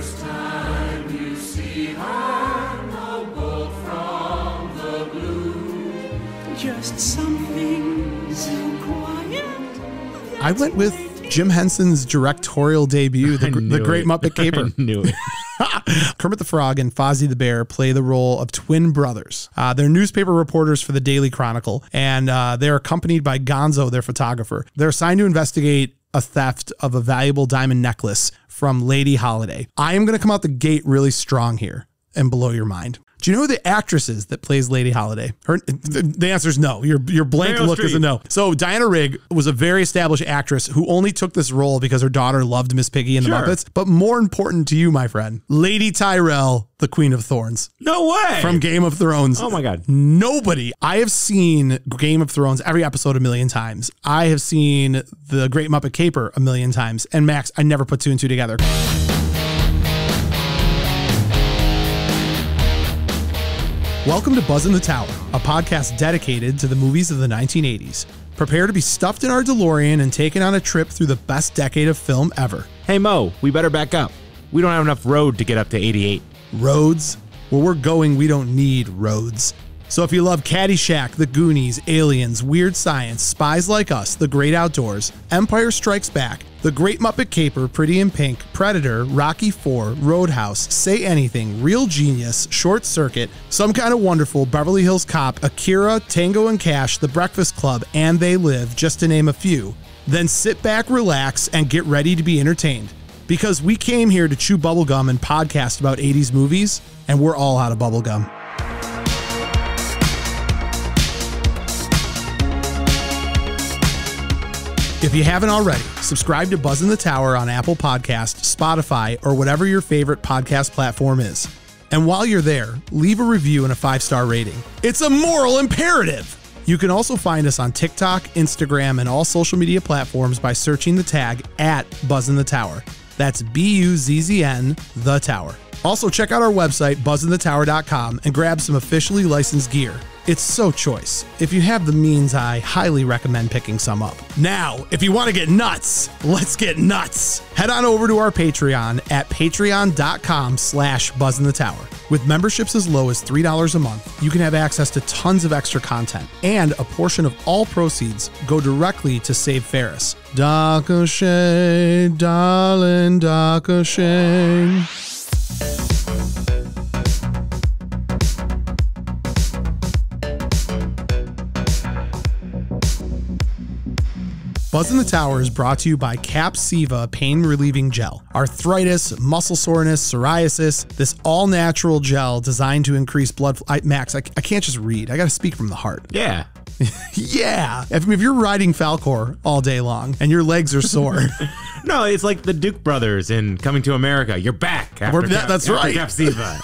first time you see her, no bolt from the blue. Just something so quiet. I went with Jim Henson's directorial debut, The Great Muppet Caper. I knew it. Kermit the Frog and Fozzie the Bear play the role of twin brothers. They're newspaper reporters for the Daily Chronicle, and they're accompanied by Gonzo, their photographer. They're assigned to investigate a theft of a valuable diamond necklace from Lady Holiday. I am going to come out the gate really strong here and blow your mind. Do you know who the actress is that plays Lady Holiday? The answer is no. Your blank Meryl look is a no. So Diana Rigg was a very established actress who only took this role because her daughter loved Miss Piggy and the Muppets. But more important to you, my friend, Lady Tyrell, the Queen of Thorns. No way. From Game of Thrones. Oh my God. Nobody. I have seen Game of Thrones every episode a million times. I have seen The Great Muppet Caper a million times. And Max, I never put two and two together. Welcome to Buzzn The Tower, a podcast dedicated to the movies of the 1980s. Prepare to be stuffed in our DeLorean and taken on a trip through the best decade of film ever. Hey Mo, we better back up. We don't have enough road to get up to 88. Roads? Where we're going, we don't need roads. So if you love Caddyshack, The Goonies, Aliens, Weird Science, Spies Like Us, The Great Outdoors, Empire Strikes Back, The Great Muppet Caper, Pretty in Pink, Predator, Rocky IV, Roadhouse, Say Anything, Real Genius, Short Circuit, Some Kind of Wonderful, Beverly Hills Cop, Akira, Tango and Cash, The Breakfast Club, and They Live, just to name a few, then sit back, relax, and get ready to be entertained. Because we came here to chew bubblegum and podcast about 80s movies, and we're all out of bubblegum. If you haven't already, subscribe to Buzzn The Tower on Apple Podcasts, Spotify, or whatever your favorite podcast platform is. And while you're there, leave a review and a 5-star rating. It's a moral imperative! You can also find us on TikTok, Instagram, and all social media platforms by searching the tag @Buzzn The Tower. That's BUZZN The Tower. Also, check out our website, buzzinthetower.com, and grab some officially licensed gear. It's so choice. If you have the means, I highly recommend picking some up. Now, if you want to get nuts, let's get nuts. Head on over to our Patreon at patreon.com/BuzzinTheTower. With memberships as low as $3 a month, you can have access to tons of extra content, and a portion of all proceeds go directly to Save Ferris. Dark O'Shea, darling, Dark O'Shea. Buzzn The Tower is brought to you by Capsiva Pain Relieving Gel. Arthritis, muscle soreness, psoriasis, this all-natural gel designed to increase blood flow. Max, I can't just read. I got to speak from the heart. Yeah. Yeah. If you're riding Falcor all day long and your legs are sore. No, it's like the Duke brothers in Coming to America. You're back. That's right. Capsiva.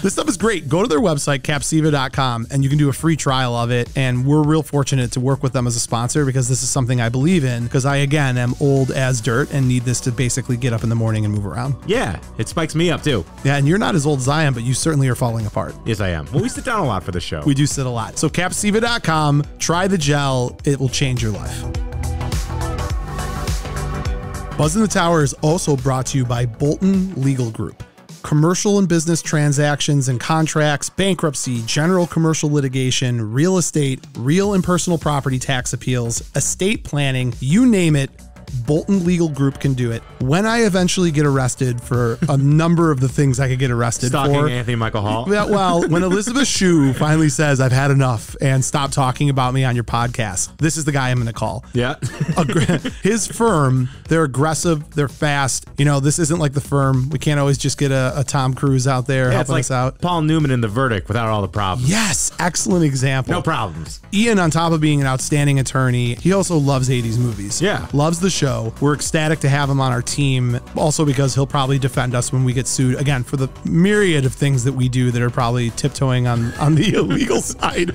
This stuff is great. Go to their website, capsiva.com, and you can do a free trial of it. And we're real fortunate to work with them as a sponsor because this is something I believe in because I, again, am old as dirt and need this to basically get up in the morning and move around. Yeah, it spikes me up too. Yeah, and you're not as old as I am, but you certainly are falling apart. Yes, I am. Well, we sit down a lot for the show. We do sit a lot. So capsiva.com, try the gel. It will change your life. Buzzn The Tower is also brought to you by Bolton Legal Group. Commercial and business transactions and contracts, bankruptcy, general commercial litigation, real estate, real and personal property tax appeals, estate planning, you name it, Bolton Legal Group can do it. When I eventually get arrested for a number of the things I could get arrested Stalking for. Anthony Michael Hall. Yeah, well, when Elizabeth Shue finally says, I've had enough and stop talking about me on your podcast, this is the guy I'm going to call. Yeah. His firm, they're aggressive, they're fast. You know, this isn't like The Firm. We can't always just get a Tom Cruise out there helping us out. Paul Newman in The Verdict without all the problems. Yes, excellent example. No problems. Ian, on top of being an outstanding attorney, he also loves 80s movies. Yeah. Loves the show. We're ecstatic to have him on our team, also because he'll probably defend us when we get sued, again, for the myriad of things that we do that are probably tiptoeing on the illegal side.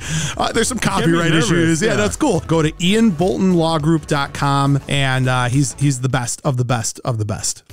There's some copyright issues. Yeah, that's cool. Go to ianboltonlawgroup.com, and he's the best of the best of the best.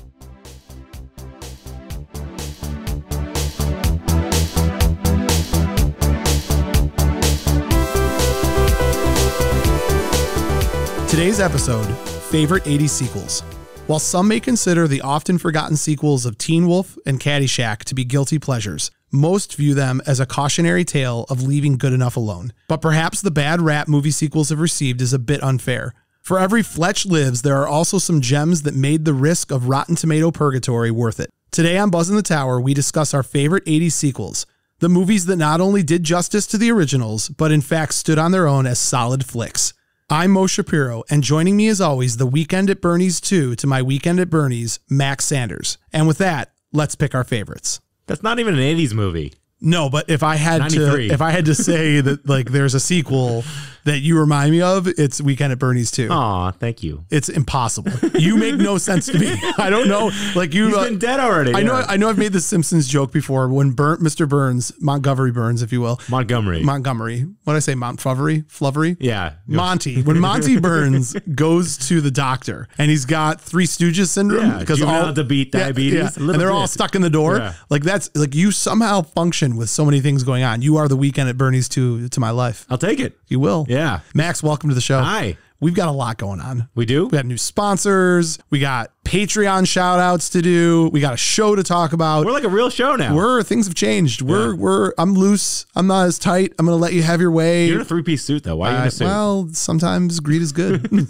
Today's episode, favorite 80s sequels. While some may consider the often forgotten sequels of Teen Wolf and Caddyshack to be guilty pleasures, most view them as a cautionary tale of leaving good enough alone. But perhaps the bad rap movie sequels have received is a bit unfair. For every Fletch Lives, there are also some gems that made the risk of Rotten Tomato purgatory worth it. Today on Buzzn The Tower, we discuss our favorite 80s sequels, the movies that not only did justice to the originals, but in fact stood on their own as solid flicks. I'm Mo Shapiro, and joining me as always, the Weekend at Bernie's 2 to my Weekend at Bernie's, Max Sanders. And with that, let's pick our favorites. That's not even an 80s movie. No, but if I had 93. to say that like there's a sequel that you remind me of, it's Weekend at Bernie's 2. Aw, thank you. It's impossible. You make no sense to me. I don't know. Like you, He's been dead already. I know. I've made the Simpsons joke before when Mr. Burns, Montgomery Burns, if you will, Montgomery. What did I say? Flubbery? Yeah. Monty. When Monty Burns goes to the doctor and he's got Three Stooges syndrome because all to beat diabetes, and they're all stuck in the door. Yeah. Like that's like you somehow function with so many things going on. You are the Weekend at Bernie's 2 to my life. I'll take it. You will. Yeah. Max, welcome to the show. Hi. We've got a lot going on. We do? We got new sponsors. We got Patreon shout outs to do. We got a show to talk about. We're like a real show now. Things have changed. I'm loose. I'm not as tight. I'm going to let you have your way. You're in a 3-piece suit though. Why are you in a suit? Well, sometimes greed is good.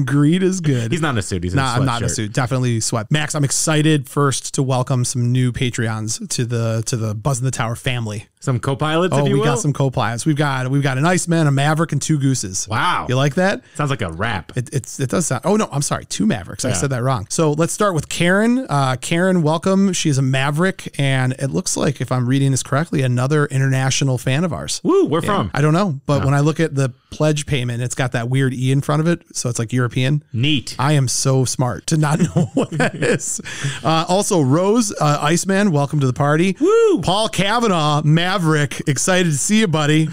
Greed is good. He's not in a suit. He's in a sweatshirt. I'm not in a suit. Definitely sweat. Max, I'm excited first to welcome some new Patreons to the Buzzn The Tower family. Some co-pilots, if you will? We got some co-pilots. We've got an Iceman, a Maverick, and 2 Gooses. Wow. You like that? Sounds like a rap. It does sound. Oh no, I'm sorry, 2 Mavericks. I said that wrong. So let's start with Karen. Karen, welcome. She's a Maverick, and it looks like, if I'm reading this correctly, another international fan of ours. Woo, where from? I don't know, but when I look at the pledge payment, it's got that weird E in front of it, so it's like European. Neat. I am so smart to not know what that is. Also, Rose, Iceman, welcome to the party. Woo! Paul Kavanaugh, Maverick, excited to see you, buddy.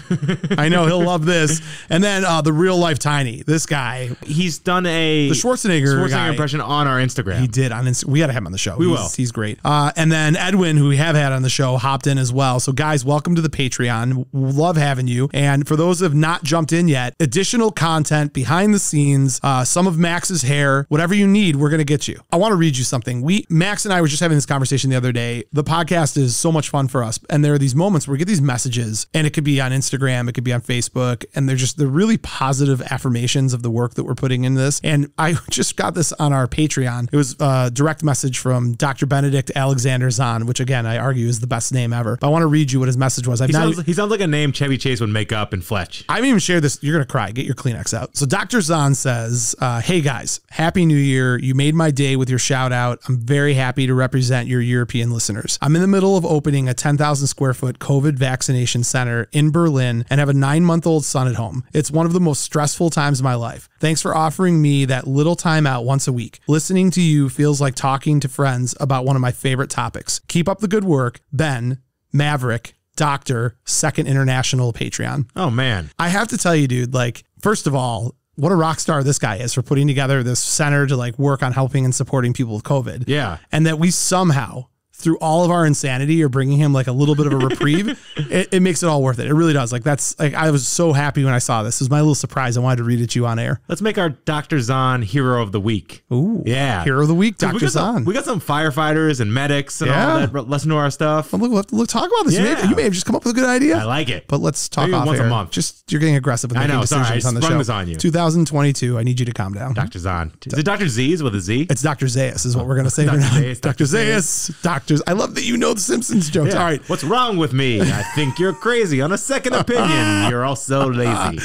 I know he'll love this. And then the real life Tiny, this guy. He's done the Schwarzenegger guy. impression on our Instagram. He did on Instagram. We got to have him on the show. We will. He's great. And then Edwin, who we have had on the show, hopped in as well. So guys, welcome to the Patreon. Love having you. And for those who have not jumped in yet, additional content, behind the scenes, some of Max's hair, whatever you need, we're going to get you. I want to read you something. Max and I were just having this conversation the other day. The podcast is so much fun for us. And there are these moments where we get these messages, and it could be on Instagram, it could be on Facebook, and they're really positive affirmations of the work that we're putting in this. And I just got this on our Patreon. It was a direct message from Dr. Benedict Alexander Zahn, which again, I argue is the best name ever. But I want to read you what his message was. He sounds like a name Chevy Chase would make up in Fletch. I haven't even shared this. You're going to cry. Get your Kleenex out. So Dr. Zahn says, hey guys, Happy New Year. You made my day with your shout out. I'm very happy to represent your European listeners. I'm in the middle of opening a 10,000 square foot COVID vaccination center in Berlin and have a 9-month-old son at home. It's one of the most stressful times of my life. Thanks for offering me that little time out once a week. Listening to you feels like talking to friends about one of my favorite topics. Keep up the good work. Ben, Maverick, Doctor, Second International Patreon. Oh, man. I have to tell you, dude, like, first of all, what a rock star this guy is for putting together this center to like work on helping and supporting people with COVID. Yeah. And that we somehow, through all of our insanity, are bringing him like a little bit of a reprieve. It makes it all worth it. It really does. Like that's like, I was so happy when I saw this. It was my little surprise. I wanted to read it to you on air. Let's make our Dr. Zahn hero of the week. Ooh. Yeah. Hero of the week, Dr. Zahn. We got some firefighters and medics and all that listen to our stuff. Well, look, talk about this. Yeah. You may have just come up with a good idea. I like it. But let's talk Maybe off once air. a month. Just, you're getting aggressive with making decisions on the show. This on you. 2022. I need you to calm down. Dr. Zahn. Is it Dr. Z's with a Z? It's Dr. Zayas is what we're going to say for now. Zayas, Dr. Zayas. Doctors. I love that you know the Simpsons jokes. Yeah. All right. What's wrong with me? I think you're crazy. On a second opinion, you're all so lazy.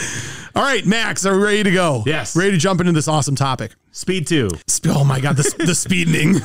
All right, Max, are we ready to go? Yes. Ready to jump into this awesome topic. Speed 2. Oh my God, the speeding.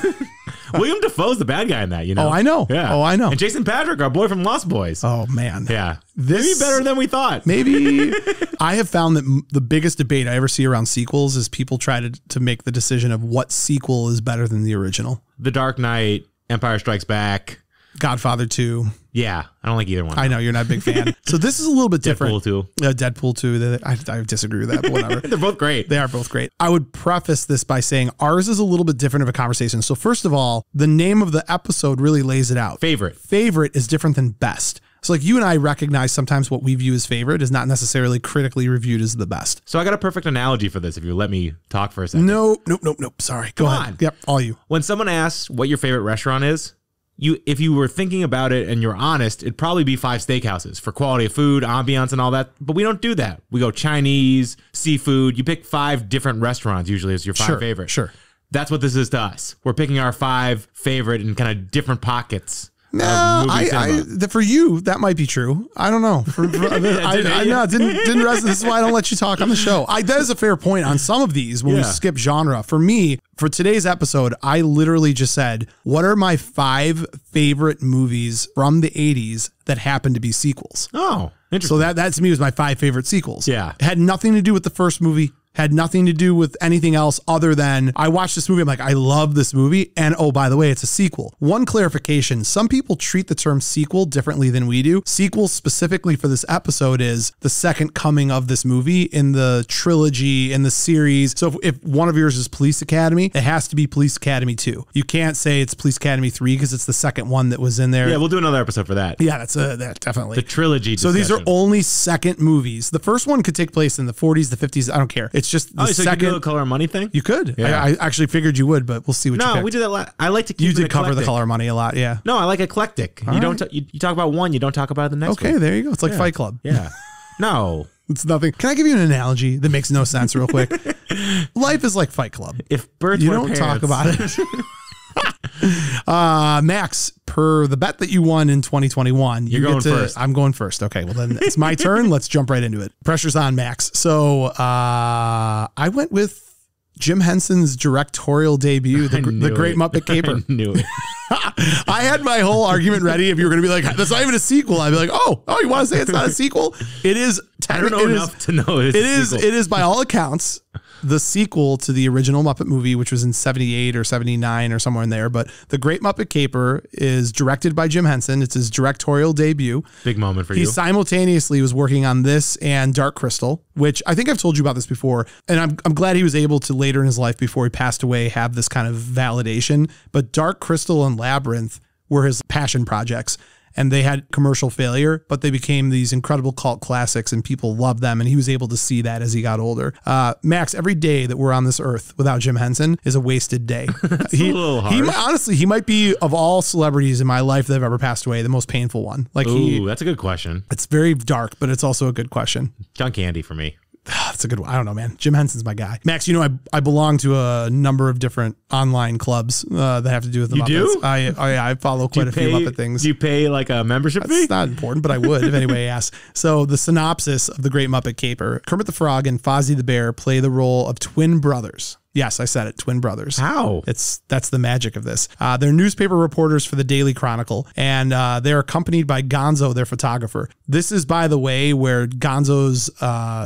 William Dafoe's the bad guy in that, you know? Oh, I know. Yeah. Oh, I know. And Jason Patrick, our boy from Lost Boys. Oh, man. Yeah. This Maybe better than we thought. Maybe. I have found that the biggest debate I ever see around sequels is people try to make the decision of what sequel is better than the original. The Dark Knight, Empire Strikes Back. Godfather 2. Yeah, I don't like either one. I know you're not a big fan. So this is a little bit different. Deadpool 2. Deadpool 2. I disagree with that, but whatever. They're both great. They are both great. I would preface this by saying ours is a little bit different of a conversation. So first of all, the name of the episode really lays it out. Favorite. Favorite is different than best. So like you and I recognize sometimes what we view as favorite is not necessarily critically reviewed as the best. So I got a perfect analogy for this if you let me talk for a second. Nope. Sorry. Go ahead. Yep, all you. When someone asks what your favorite restaurant is, if you were thinking about it and you're honest, it'd probably be 5 steakhouses for quality of food, ambiance, and all that. But we don't do that. We go Chinese, seafood. You pick 5 different restaurants usually as your 5 favorite. Sure. That's what this is to us. We're picking our 5 favorite in kind of different pockets. No, for you, that might be true. I don't know. Didn't resonate. This is why I don't let you talk on the show. That is a fair point on some of these when we skip genre. For me, for today's episode, I literally just said, what are my 5 favorite movies from the 80s that happen to be sequels? Oh, interesting. So that to me was my 5 favorite sequels. Yeah. It had nothing to do with the first movie. Had nothing to do with anything else other than I watched this movie. I'm like, I love this movie. And oh, by the way, it's a sequel. One clarification. Some people treat the term sequel differently than we do. Sequel specifically for this episode is the second coming of this movie in the trilogy, in the series. So if one of yours is Police Academy, it has to be Police Academy 2. You can't say it's Police Academy 3 because it's the second one that was in there. Yeah, we'll do another episode for that. Yeah, that definitely. The trilogy discussion. So these are only second movies. The first one could take place in the 40s, the 50s. I don't care. It's just the so second. You do a color money thing? You could. Yeah. I actually figured you would, but we'll see what you pick. No, we did that. I like to keep You it did cover eclectic. the color money a lot, yeah. No, I like eclectic. You don't. You talk about one, you don't talk about the next one. Okay, there you go. It's like Fight Club. Yeah. No. It's nothing. Can I give you an analogy that makes no sense real quick? Life is like Fight Club. If birds You were don't parents. talk about it. Max, per the bet that you won in 2021, You're going first. I'm going first. Okay, well then it's my turn. Let's jump right into it. Pressure's on, Max. So I went with Jim Henson's directorial debut, The Great Muppet Caper. I knew it. I had my whole argument ready. If you were going to be like, that's not even a sequel, I'd be like, oh, you want to say it's not a sequel? It is. I don't know enough to know it is by all accounts the sequel to the original Muppet movie, which was in 78 or 79 or somewhere in there. But The Great Muppet Caper is directed by Jim Henson. It's his directorial debut. Big moment for you. He simultaneously was working on this and Dark Crystal, which I think I've told you about this before. And I'm glad he was able to later in his life, before he passed away, have this kind of validation. But Dark Crystal and Labyrinth were his passion projects. And they had commercial failure, but they became these incredible cult classics and people loved them. And he was able to see that as he got older. Max, every day that we're on this earth without Jim Henson is a wasted day. That's a little hard. Honestly, he might be, of all celebrities in my life that have ever passed away, the most painful one. Ooh, that's a good question. It's very dark, but it's also a good question. John Candy for me. That's a good one. I don't know, man. Jim Henson's my guy. Max, you know, I belong to a number of different online clubs that have to do with the Muppets. You do? I follow quite a few Muppet things. Do you pay like a membership fee? It's not important, but I would if anybody asks. So the synopsis of The Great Muppet Caper: Kermit the Frog and Fozzie the Bear play the role of twin brothers. Yes, I said it. Twin brothers. How? That's the magic of this. They're newspaper reporters for the Daily Chronicle, and they're accompanied by Gonzo, their photographer. This is, by the way, where Gonzo's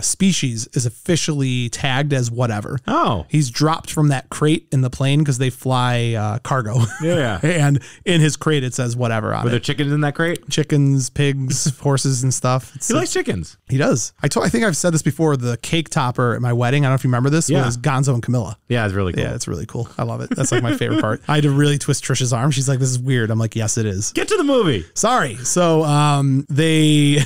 species is officially tagged as whatever. Oh. He's dropped from that crate in the plane because they fly cargo. Yeah. And in his crate, it says whatever on Were it. there chickens in that crate? Chickens, pigs, horses, and stuff. He likes chickens. He does. I think I've said this before. The cake topper at my wedding, I don't know if you remember this, was Gonzo and Camilla. Yeah, it's really cool. Yeah, it's really cool. I love it. That's like my favorite part. I had to really twist Trisha's arm. She's like, this is weird. I'm like, yes, it is. Get to the movie. Sorry. So they're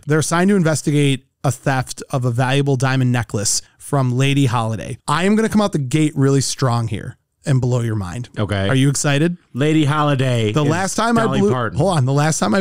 assigned to investigate a theft of a valuable diamond necklace from Lady Holiday. I am going to come out the gate really strong here and blow your mind. Okay. Are you excited? Lady Holiday. The last time I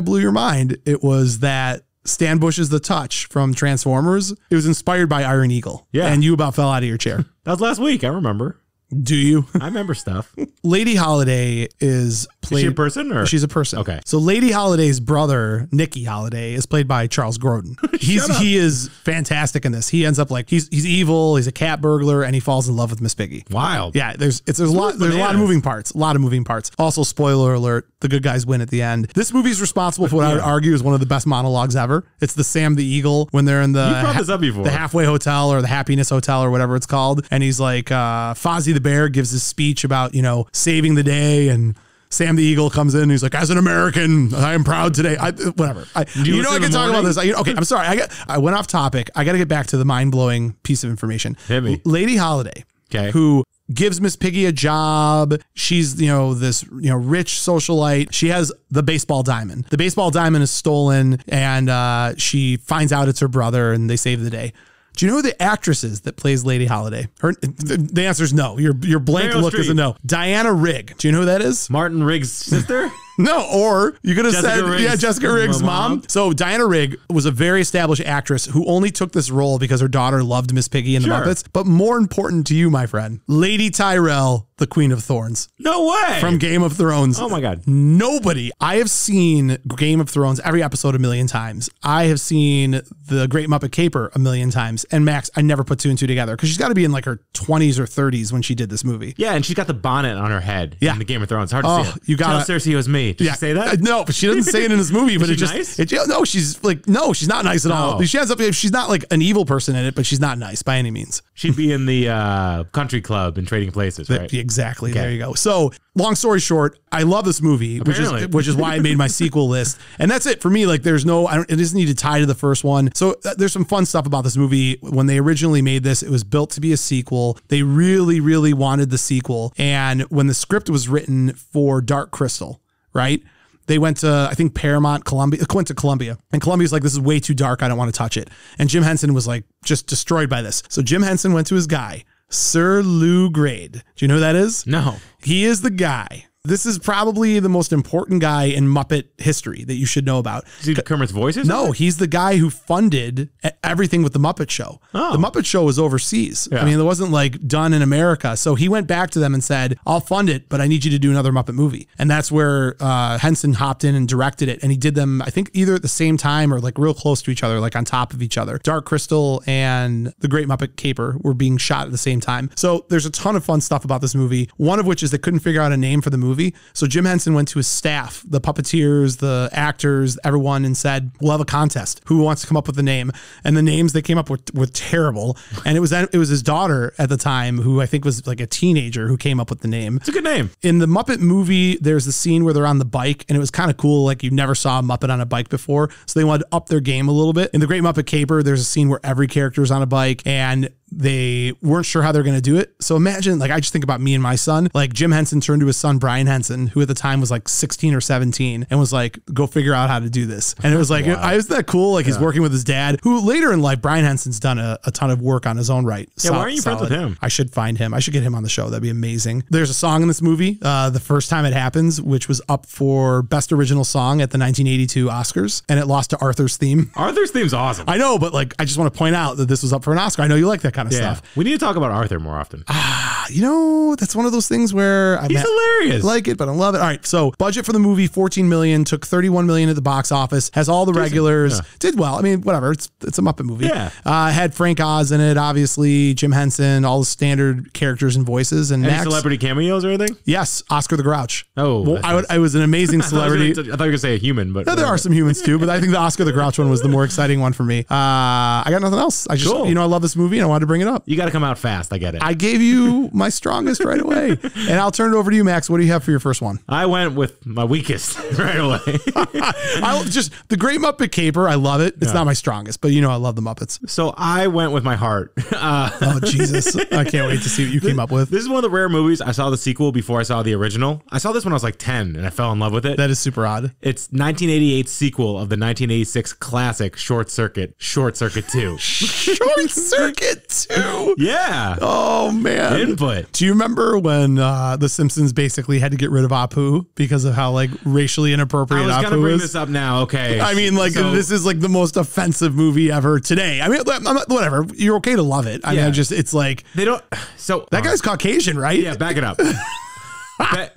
blew your mind, it was that Stan Bush's The Touch from Transformers. It was inspired by Iron Eagle. Yeah. And you about fell out of your chair. That was last week. I remember. Do you? I remember stuff. Lady Holiday is played. Is she a person or? She's a person. Okay. So Lady Holiday's brother, Nicky Holiday, is played by Charles Grodin. He is fantastic in this. He ends up like he's evil. He's a cat burglar, and he falls in love with Miss Piggy. Wild. Yeah. There's a lot of moving parts. A lot of moving parts. Also, spoiler alert: the good guys win at the end. This movie's responsible for what I would argue is one of the best monologues ever. It's the Sam the Eagle when they're in the You brought this up before. the Halfway Hotel or the Happiness Hotel or whatever it's called, and he's like Fozzie the Bear gives his speech about saving the day, and Sam the Eagle comes in and he's like, as an American, I am proud today. Whatever. I can talk about this. Okay, I'm sorry. I went off topic. I got to get back to the mind-blowing piece of information. Hit me. Lady Holiday, Okay. who gives Miss Piggy a job. She's, this, rich socialite. She has the baseball diamond. The baseball diamond is stolen, and she finds out it's her brother, and they save the day. Do you know who the actress is that plays Lady Holiday? The answer is no. Your blank Meryl look Streep. is a no. Diana Rigg. Do you know who that is? Martin Riggs' sister? No, or you could have said, Riggs' Jessica Riggs' mom. So Diana Rigg was a very established actress who only took this role because her daughter loved Miss Piggy and the Muppets. But more important to you, my friend, Lady Tyrell, the Queen of Thorns. No way. From Game of Thrones. Oh my God. Nobody. I have seen Game of Thrones every episode a million times. I have seen The Great Muppet Caper a million times. And Max, I never put two and two together because she's got to be in like her 20s or 30s when she did this movie. Yeah, and she's got the bonnet on her head in the Game of Thrones. Hard to see it. You got Tell Cersei it was me. Did she say that? No, but she doesn't say it in this movie. But Is she nice? No, she's like, no, she's not nice at all. She ends up, she's not like an evil person in it, but she's not nice by any means. She'd be in the country club and Trading Places, right? Exactly. Okay. There you go. So long story short, I love this movie, which is why I made my sequel list. And that's it for me. Like there's no, it doesn't need to tie to the first one. So there's some fun stuff about this movie. When they originally made this, it was built to be a sequel. They really, really wanted the sequel. And when the script was written for Dark Crystal, right? They went to, I think, went to Columbia. And Columbia's like, this is way too dark. I don't want to touch it. And Jim Henson was like, just destroyed by this. So Jim Henson went to his guy, Sir Lou Grade. Do you know who that is? No. He is the guy. This is probably the most important guy in Muppet history that you should know about. Is he Kermit's voice or something? No, he's the guy who funded everything with the Muppet Show. Oh. The Muppet Show was overseas. Yeah. I mean, it wasn't like done in America. So he went back to them and said, I'll fund it, but I need you to do another Muppet movie. And that's where Henson hopped in and directed it. And he did them, I think, either at the same time or like real close to each other, like on top of each other. Dark Crystal and The Great Muppet Caper were being shot at the same time. So there's a ton of fun stuff about this movie. One of which is they couldn't figure out a name for the movie. So Jim Henson went to his staff, the puppeteers, the actors, everyone, and said, we'll have a contest. Who wants to come up with a name? And the names they came up with were terrible. And it was his daughter at the time, who I think was like a teenager, who came up with the name. It's a good name. In the Muppet movie, there's the scene where they're on the bike, and it was kind of cool. Like you never saw a Muppet on a bike before. So they wanted to up their game a little bit. In The Great Muppet Caper, there's a scene where every character is on a bike, and they weren't sure how they're going to do it. So imagine, like, I just think about me and my son. Like Jim Henson turned to his son, Brian Henson, who at the time was like 16 or 17, and was like, go figure out how to do this. And it was like, isn't that cool? Like he's working with his dad, who later in life, Brian Henson's done a ton of work on his own right. Yeah, why aren't you friends with him? I should find him. I should get him on the show. That'd be amazing. There's a song in this movie, The First Time It Happens, which was up for Best Original Song at the 1982 Oscars, and it lost to Arthur's Theme. Arthur's theme's awesome. I know, but like, I just want to point out that this was up for an Oscar. I know you like that kind of stuff. We need to talk about Arthur more often. That's one of those things where he's hilarious. Like it, but I love it. All right, so budget for the movie, $14 million, took $31 million at the box office, has all the regulars, did well. I mean, whatever, it's a Muppet movie. Yeah. Had Frank Oz in it, obviously, Jim Henson, all the standard characters and voices. And any celebrity cameos or anything? Yes, Oscar the Grouch. Oh, well, I was an amazing celebrity. I thought you were going to say a human, but there are some humans too, but I think the Oscar the Grouch one was the more exciting one for me. I got nothing else. I just, I love this movie and I wanted to bring it up. You got to come out fast. I get it. I gave you my strongest right away. And I'll turn it over to you, Max. What do you have for your first one? I went with my weakest right away. The Great Muppet Caper. I love it. It's not my strongest, but I love the Muppets. So I went with my heart. Oh, Jesus. I can't wait to see what you came up with. This is one of the rare movies. I saw the sequel before I saw the original. I saw this when I was like 10 and I fell in love with it. That is super odd. It's 1988's sequel of the 1986 classic Short Circuit 2. Short Circuit 2? Yeah. Oh, man. Input. Do you remember when The Simpsons basically had to get rid of Apu because of how like racially inappropriate Apu is? I was going to bring this up now. Okay. I mean, like, this is like the most offensive movie ever today. I mean, whatever. You're okay to love it. I mean, it's like they don't. So that guy's Caucasian, right? Yeah, back it up.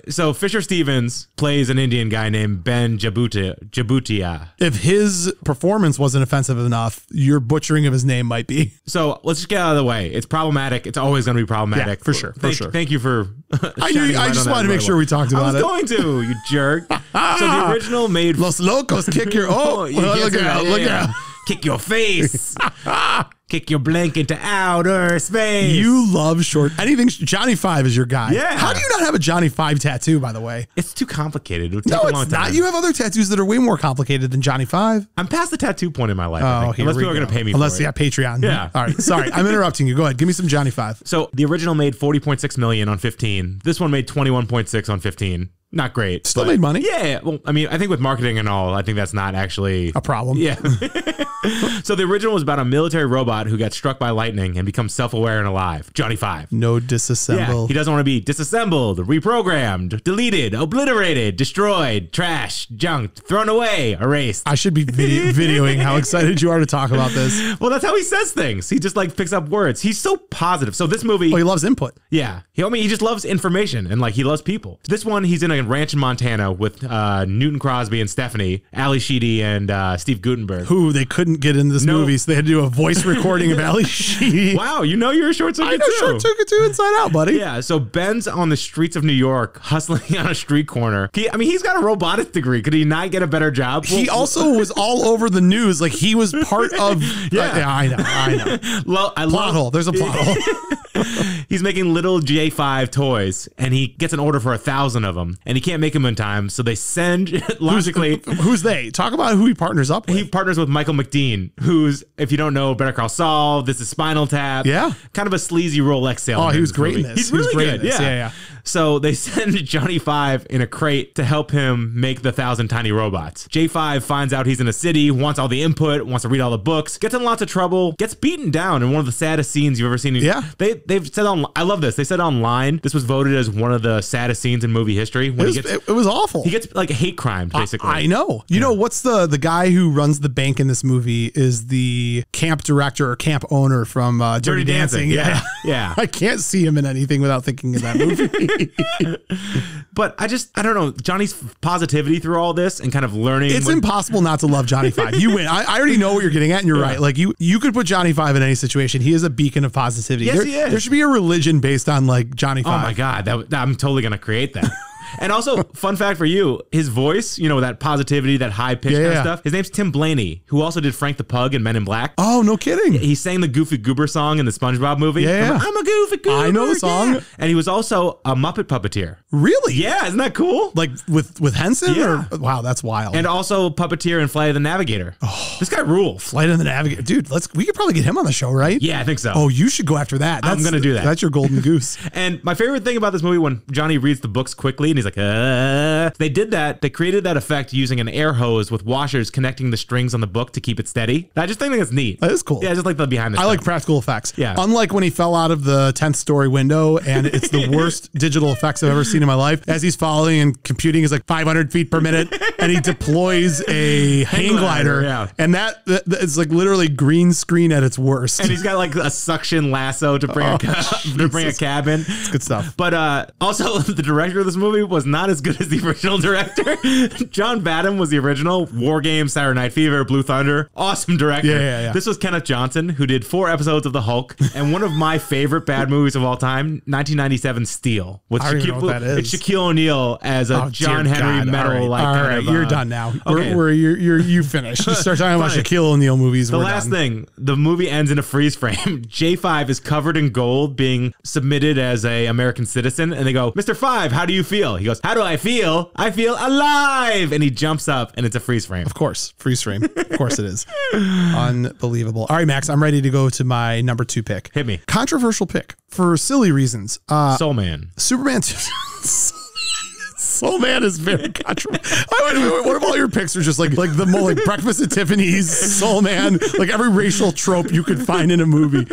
So Fisher Stevens plays an Indian guy named Ben Jabutia. If his performance wasn't offensive enough, your butchering of his name might be. So let's just get out of the way. It's problematic. It's always going to be problematic. Yeah, for sure. Thank you for. I just wanted to make sure we talked about it. I was going to, you jerk. So the original made Los Locos kick your look at kick your face. kick your blanket to outer space. You love short. Anything. Johnny Five is your guy. Yeah. How do you not have a Johnny Five tattoo, by the way? It's too complicated. It would take No, a long it's time. not. You have other tattoos that are way more complicated than Johnny Five. I'm past the tattoo point in my life. I think. Here Unless we people are go. going to pay me Unless, for it. Patreon. Yeah. All right. Sorry. I'm interrupting you. Go ahead. Give me some Johnny Five. So the original made 40.6 million on 15. This one made 21.6 on 15. Not great. Still but- made money. Yeah. Well, I mean, I think with marketing and all, I think that's not actually A problem. Yeah. So the original was about a military robot who got struck by lightning and becomes self-aware and alive. Johnny Five. No Yeah, disassemble. he doesn't want to be disassembled, reprogrammed, deleted, obliterated, destroyed, trashed, junked, thrown away, erased. I should be videoing how excited you are to talk about this. Well, that's how he says things. He just like picks up words. He's so positive. So this movie, Oh, he loves input. yeah, he just loves information and like he loves people. This one, he's in a ranch in Montana with Newton Crosby and Stephanie, Ali Sheedy and Steve Gutenberg. Who they couldn't get in this movie, so they had to do a voice recording of Ali Sheedy. Wow, you know you're a short circuit I know too. Short Circuit 2 inside out, buddy. Yeah, so Ben's on the streets of New York hustling on a street corner. He's got a robotics degree. Could he not get a better job? He also was all over the news. Like he was part of. Yeah. I know. Well, Plot hole. There's a plot hole. He's making little J5 toys, and he gets an order for 1,000 of them, and he can't make them in time, so they send, logically... Who's they? Talk about who he partners up with. He partners with Michael McDean, who's, if you don't know, Better Call Saul, this is Spinal Tap. Yeah. Kind of a sleazy Rolex salesman. Oh, he was great in movie. this. He's really good. Yeah. Yeah. So they send Johnny Five in a crate to help him make the 1,000 tiny robots. J5 finds out he's in a city, wants all the input, wants to read all the books, gets in lots of trouble, gets beaten down in one of the saddest scenes you've ever seen. Yeah. They've said on, I love this. They said online, this was voted as one of the saddest scenes in movie history. When It was awful. he gets like hate crime, basically. I know. You know, what's the guy who runs the bank in this movie is the camp director or camp owner from Dirty Dancing. Yeah. Yeah. I can't see him in anything without thinking of that movie. But I don't know, Johnny's positivity through all this and kind of learning. It's impossible not to love Johnny Five. You win. I already know what you're getting at, and you're right. Like you could put Johnny Five in any situation. He is a beacon of positivity. Yes, he is. There should be a religion based on like Johnny Five. Oh my God, I'm totally going to create that. And also, fun fact for you, his voice, you know, that positivity, that high pitch kind of stuff. His name's Tim Blaney, who also did Frank the Pug and Men in Black. Oh, no kidding. He sang the Goofy Goober song in the SpongeBob movie. Yeah. I'm a Goofy Goober. I know the song. Yeah. And he was also a Muppet puppeteer. Really? Yeah, isn't that cool? Like with Henson? Yeah. Or, wow, that's wild. And also puppeteer in Flight of the Navigator. Oh, this guy rules. Flight of the Navigator. Dude, we could probably get him on the show, right? Yeah, I think so. Oh, you should go after that. I'm going to do that. That's your golden goose. And my favorite thing about this movie, when Johnny reads the books quickly and he's like, they did that. They created that effect using an air hose with washers connecting the strings on the book to keep it steady. I just think that's neat. That is cool. Yeah, I just like the behind the I like practical effects. Yeah. Unlike when he fell out of the 10th story window, and it's the worst digital effects I've ever seen in my life. As he's falling and computing is like 500 feet per minute, and he deploys a hang glider. Yeah. And that it's like literally green screen at its worst. And he's got like a suction lasso to bring a cab in. It's good stuff. But also, the director of this movie was not as good as the original director. John Badham was the original. War Games, Saturday Night Fever, Blue Thunder. Awesome director. Yeah. This was Kenneth Johnson, who did 4 episodes of The Hulk and one of my favorite bad movies of all time, 1997 Steel. With I don't even know what that is. It's Shaquille O'Neal as a John dear Henry God. Metal. All right, you're done now. Okay. You finished. You start talking about Fine. Shaquille O'Neal movies. The we're last done. thing, the movie ends in a freeze frame. J5 is covered in gold being submitted as a American citizen. And they go, Mr. Five, how do you feel? He goes, how do I feel? I feel alive. And he jumps up and it's a freeze frame. Of course, freeze frame. Of course it is. Unbelievable. All right, Max, I'm ready to go to my number 2 pick. Hit me. Controversial pick for silly reasons. Soul Man. Superman 2. Soul Man is very controversial. What if all your picks are just like the like Breakfast at Tiffany's, Soul Man, like every racial trope you could find in a movie.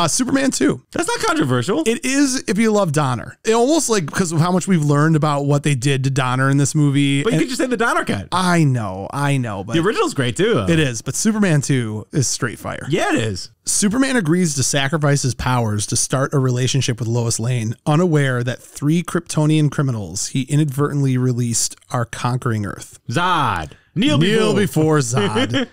Superman 2. That's not controversial. It is if you love Donner. It almost like because of how much we've learned about what they did to Donner in this movie. But you could just say the Donner cut. I know, but The original's great too. it is. But Superman 2 is straight fire. Yeah, it is. Superman agrees to sacrifice his powers to start a relationship with Lois Lane, unaware that 3 Kryptonian criminals he inadvertently released are conquering Earth. Zod. Kneel before Zod.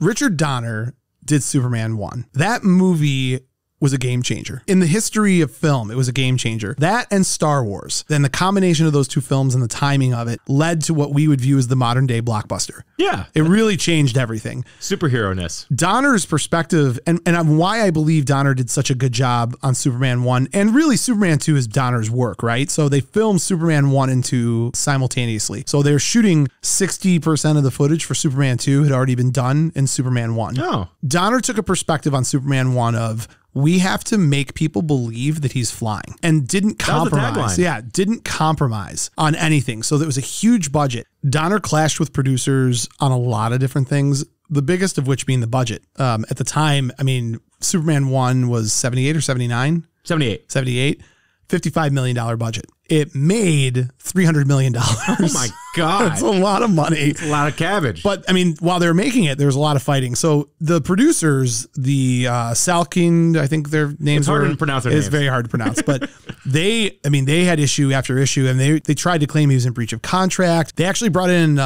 Richard Donner did Superman 1. That movie was a game changer. In the history of film, it was a game changer. That and Star Wars. Then the combination of those two films and the timing of it led to what we would view as the modern day blockbuster. Yeah. It really changed everything. Superhero-ness. Donner's perspective, and why I believe Donner did such a good job on Superman 1, and really Superman 2 is Donner's work, right? So they filmed Superman 1 and 2 simultaneously. So they're shooting 60% of the footage for Superman 2 had already been done in Superman 1. Oh. Donner took a perspective on Superman 1 of, we have to make people believe that he's flying, and didn't compromise. Yeah, didn't compromise on anything. So there was a huge budget. Donner clashed with producers on a lot of different things, the biggest of which being the budget. At the time, I mean, Superman 1 was 78 or 79? 78. 78. $55 million budget. It made $300 million. Oh my God. That's a lot of money. It's a lot of cabbage. But I mean, while they were making it, there was a lot of fighting. So the producers, the Salkind, I think their names harder to pronounce their names. names. Very hard to pronounce. But they had issue after issue, and they tried to claim he was in breach of contract. They actually brought in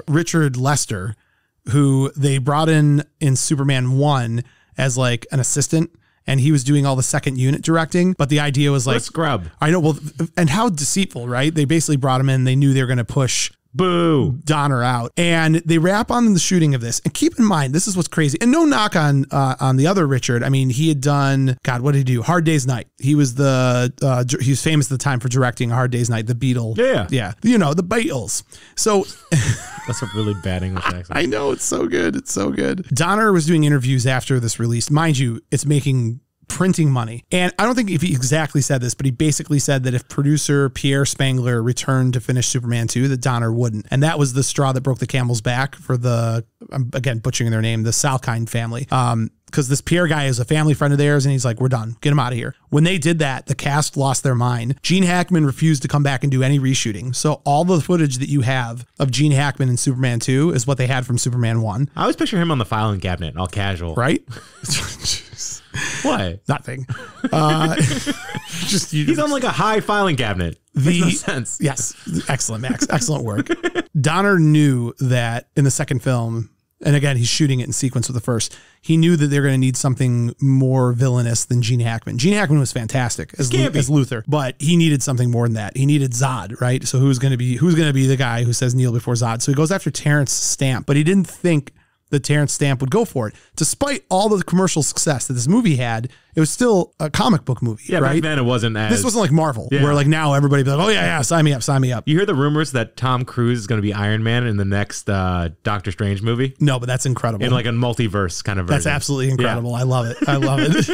Richard Lester, who they brought in Superman 1 as like an assistant. And he was doing all the second unit directing. But the idea was like, scrub. I know. Well, and how deceitful, right? They basically brought him in. They knew they were going to push Boo. Donner out. And they wrap on the shooting of this. And keep in mind, this is what's crazy. And no knock on the other Richard. I mean, he had done, God, what did he do? Hard Day's Night. He was he was famous at the time for directing Hard Day's Night, the Beatle. Yeah. Yeah. You know, the Beatles. So That's a really bad English accent. I know, it's so good. It's so good. Donner was doing interviews after this release. Mind you, it's making printing money. And I don't think if he exactly said this, but he basically said that if producer Pierre Spengler returned to finish Superman 2, that Donner wouldn't. And that was the straw that broke the camel's back for the, I'm again butchering their name, the Salkind family. Because this Pierre guy is a family friend of theirs, and he's like, we're done. Get him out of here. When they did that, the cast lost their mind. Gene Hackman refused to come back and do any reshooting. So all the footage that you have of Gene Hackman in Superman 2 is what they had from Superman 1. I always picture him on the filing cabinet, all casual. Right? What? Nothing. He's on like a high filing cabinet. Makes no sense. Yes. Excellent, Max. Excellent work. Donner knew that in the second film, and again, he's shooting it in sequence with the first, he knew that they're going to need something more villainous than Gene Hackman. Gene Hackman was fantastic as Luthor, but he needed something more than that. He needed Zod, right? So who's going to be the guy who says kneel before Zod? So he goes after Terrence Stamp, but he didn't think that Terrence Stamp would go for it. Despite all the commercial success that this movie had, it was still a comic book movie, yeah, right? Back then it wasn't as... This wasn't like Marvel, where like now everybody be like, oh yeah, sign me up, sign me up. You hear the rumors that Tom Cruise is going to be Iron Man in the next Doctor Strange movie? No, but that's incredible. In like a multiverse kind of version. That's absolutely incredible. Yeah. I love it. I love it.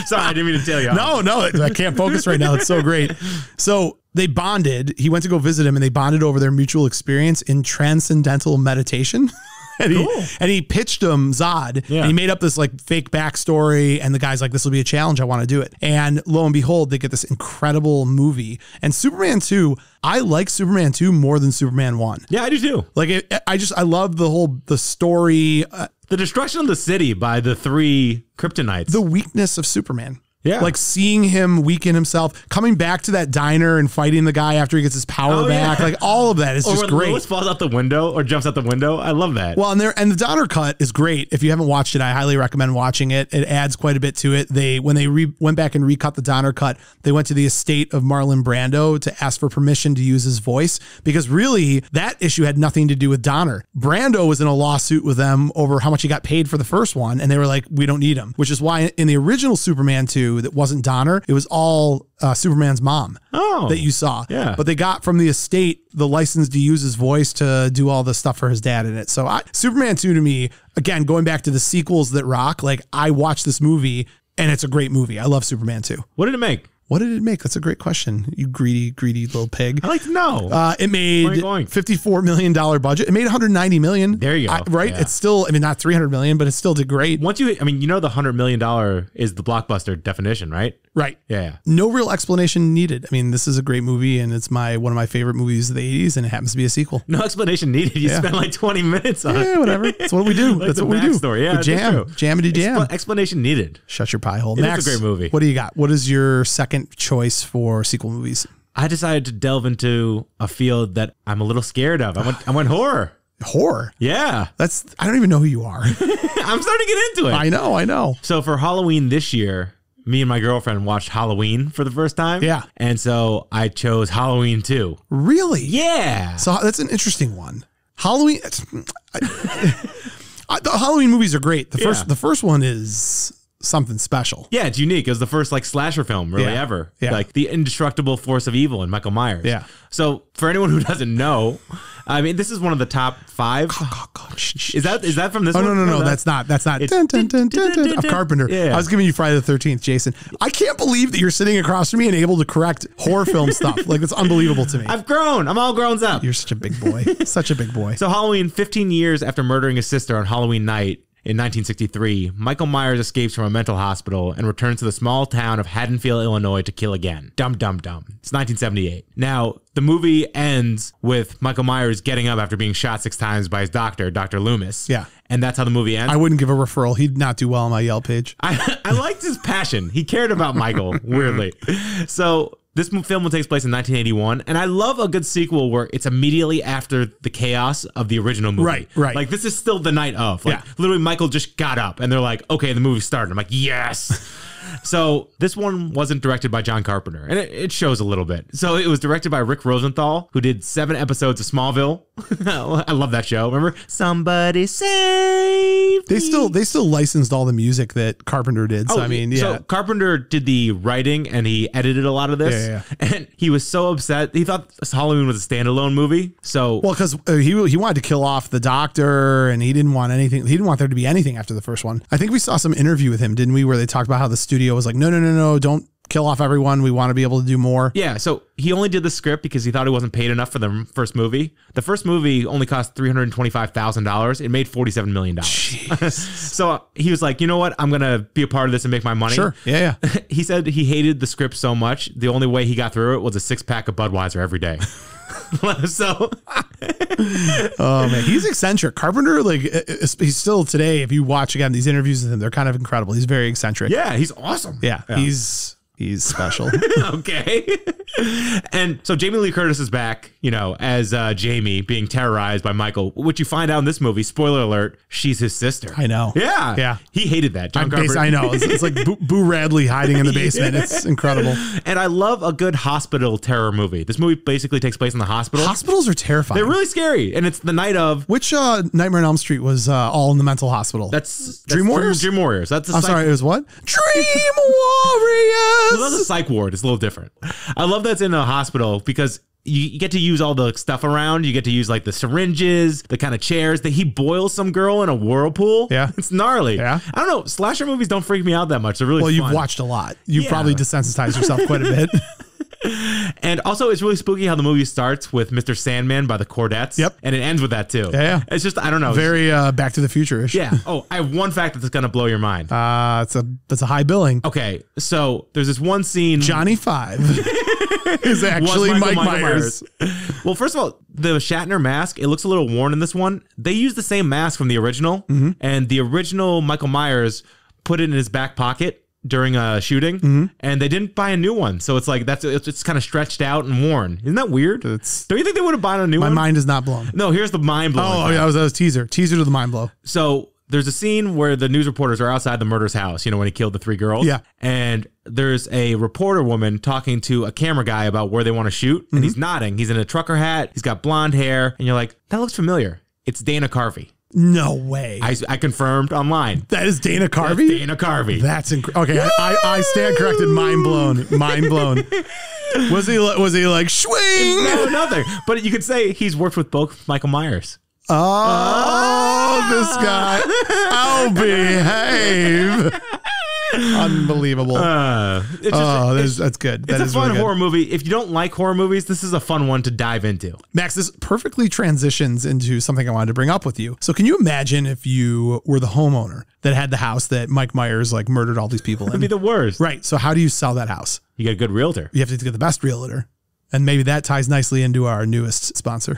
Sorry, I didn't mean to tell you. No, I can't focus right now. It's so great. So they bonded. He went to go visit him, and they bonded over their mutual experience in transcendental meditation. And he pitched him Zod, and he made up this like fake backstory, and the guy's like, this will be a challenge, I want to do it. And lo and behold, they get this incredible movie. And Superman 2, I like Superman 2 more than Superman 1. Yeah, I do too. Like I love the story. The destruction of the city by the 3 kryptonites. The weakness of Superman. Yeah. Like seeing him weaken himself, coming back to that diner and fighting the guy after he gets his power back. Like all of that is just great. Or when Lois falls out the window or jumps out the window. I love that. Well, and the Donner cut is great. If you haven't watched it, I highly recommend watching it. It adds quite a bit to it. When they went back and recut the Donner cut, they went to the estate of Marlon Brando to ask for permission to use his voice, because really that issue had nothing to do with Donner. Brando was in a lawsuit with them over how much he got paid for the first one, and they were like, we don't need him, which is why in the original Superman 2, that wasn't Donner, it was all Superman's mom that you saw. Yeah. But they got from the estate the license to use his voice to do all the stuff for his dad in it. So Superman 2 to me, again, going back to the sequels that rock, like I watched this movie and it's a great movie. I love Superman 2. What did it make? What did it make? That's a great question. You greedy little pig. I like to know. It made $54 million budget. It made $190 million. There you go. Right? Yeah. It's still, not $300 million, but it still did great. Once the $100 million is the blockbuster definition, right? Right. Yeah. No real explanation needed. This is a great movie, and it's one of my favorite movies of the 80s, and it happens to be a sequel. No explanation needed. You spent like 20 minutes on it. Yeah, whatever. That's what we do. Like that's what we do. Story. Yeah, Jamity jam. Explanation needed. Shut your pie hole. Max, it's a great movie. What do you got? What is your second choice for sequel movies? I decided to delve into a field that I'm a little scared of. I went horror. Horror? Yeah. I don't even know who you are. I'm starting to get into it. I know. So for Halloween this year, me and my girlfriend watched Halloween for the first time. Yeah. And so I chose Halloween 2. Really? Yeah. So that's an interesting one. Halloween. The Halloween movies are great. The first one is something special. Yeah, it's unique. It was the first like slasher film really ever. Yeah. Like the indestructible force of evil in Michael Myers. Yeah. So for anyone who doesn't know, I mean, this is one of the top 5. Is that from this Oh, one? no. That's not. It's Dun, dun, dun, dun, dun, of Carpenter. Yeah. I was giving you Friday the 13th, Jason. I can't believe that you're sitting across from me and able to correct horror film stuff. Like, it's unbelievable to me. I've grown. I'm all grown up. You're such a big boy. Such a big boy. So Halloween, 15 years after murdering his sister on Halloween night in 1963, Michael Myers escapes from a mental hospital and returns to the small town of Haddonfield, Illinois to kill again. Dum, dum, dum. It's 1978. Now, the movie ends with Michael Myers getting up after being shot 6 times by his doctor, Dr. Loomis. Yeah. And that's how the movie ends. I wouldn't give a referral. He'd not do well on my Yelp page. I liked his passion. He cared about Michael, weirdly. So this film will take place in 1981, and I love a good sequel where it's immediately after the chaos of the original movie. Right. Like, this is still the night of. Like, literally, Michael just got up, and they're like, okay, the movie started. I'm like, yes. So this one wasn't directed by John Carpenter, and it shows a little bit. So it was directed by Rick Rosenthal, who did 7 episodes of Smallville. I love that show. Remember? Somebody save They still licensed all the music that Carpenter did. So, So Carpenter did the writing and he edited a lot of this. Yeah. And he was so upset. He thought Halloween was a standalone movie. So Well, because he wanted to kill off the doctor, and he didn't want anything. He didn't want there to be anything after the first one. I think we saw some interview with him, didn't we, where they talked about how the studio was like, no, don't kill off everyone. We want to be able to do more. yeah, so he only did the script because he thought he wasn't paid enough for the first movie. The first movie only cost $325,000. It made $47 million. So he was like, you know what? I'm going to be a part of this and make my money. Sure. Yeah. He said he hated the script so much, the only way he got through it was a 6-pack of Budweiser every day. So Oh man, he's eccentric. Carpenter, like, he's still today. If you watch again these interviews with him, they're kind of incredible. He's very eccentric. yeah, he's awesome. Yeah. He's special. Okay. And so Jamie Lee Curtis is back, as Jamie being terrorized by Michael, which you find out in this movie, spoiler alert, she's his sister. I know. Yeah. He hated that. John Carpenter. I know. It's like Boo Radley hiding in the basement. Yeah. It's incredible. And I love a good hospital terror movie. This movie basically takes place in the hospital. Hospitals are terrifying. They're really scary. And it's the night of... Which Nightmare on Elm Street was all in the mental hospital? That's Dream Warriors? Dream Warriors. That's I'm sorry, it was what? Dream Warriors! Well, that's a psych ward. It's a little different. I love that's in a hospital because you get to use all the stuff around. You get to use like the syringes, the kind of chairs that he boils some girl in a whirlpool. Yeah. It's gnarly. Yeah. I don't know. Slasher movies don't freak me out that much. They're really fun. You've watched a lot. You've probably desensitized yourself quite a bit. And also, it's really spooky how the movie starts with Mr. Sandman by the Cordettes. Yep. And it ends with that too. Yeah. It's just, I don't know. Very Back to the Future-ish. Yeah. Oh, I have one fact that's going to blow your mind. That's a high billing. Okay. So there's this one scene. Johnny Five is actually Mike Myers. Well, first of all, the Shatner mask, it looks a little worn in this one. They used the same mask from the original, and the original Michael Myers put it in his back pocket during a shooting, and they didn't buy a new one. So it's like it's kind of stretched out and worn. Isn't that weird? Don't you think they would have bought a new one? My mind is not blown. No, here's the mind blowing. Oh, yeah, that was teaser to the mind blow. So there's a scene where the news reporters are outside the murderer's house, when he killed the 3 girls. Yeah. And there's a reporter woman talking to a camera guy about where they want to shoot. And he's nodding. He's in a trucker hat. He's got blonde hair. And you're like, that looks familiar. It's Dana Carvey. No way. I confirmed online. That is Dana Carvey? That's Dana Carvey. That's incredible. Okay, I stand corrected. Mind blown. Mind blown. Was he like, swing? No, nothing. But you could say he's worked with both Michael Myers. Oh, this guy. I'll behave. Unbelievable. That's good. It's a fun horror movie. If you don't like horror movies, this is a fun one to dive into. Max, this perfectly transitions into something I wanted to bring up with you. So can you imagine if you were the homeowner that had the house that Mike Myers murdered all these people in? That'd be the worst. Right. So how do you sell that house? You get a good realtor. You have to get the best realtor. And maybe that ties nicely into our newest sponsor.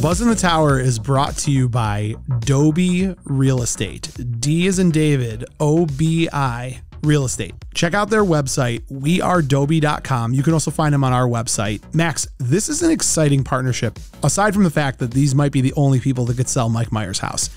Buzzn The Tower is brought to you by Dobie Real Estate. D as in David, OBI Real Estate. Check out their website, wearedoby.com. You can also find them on our website. Max, this is an exciting partnership. Aside from the fact that these might be the only people that could sell Mike Myers' house.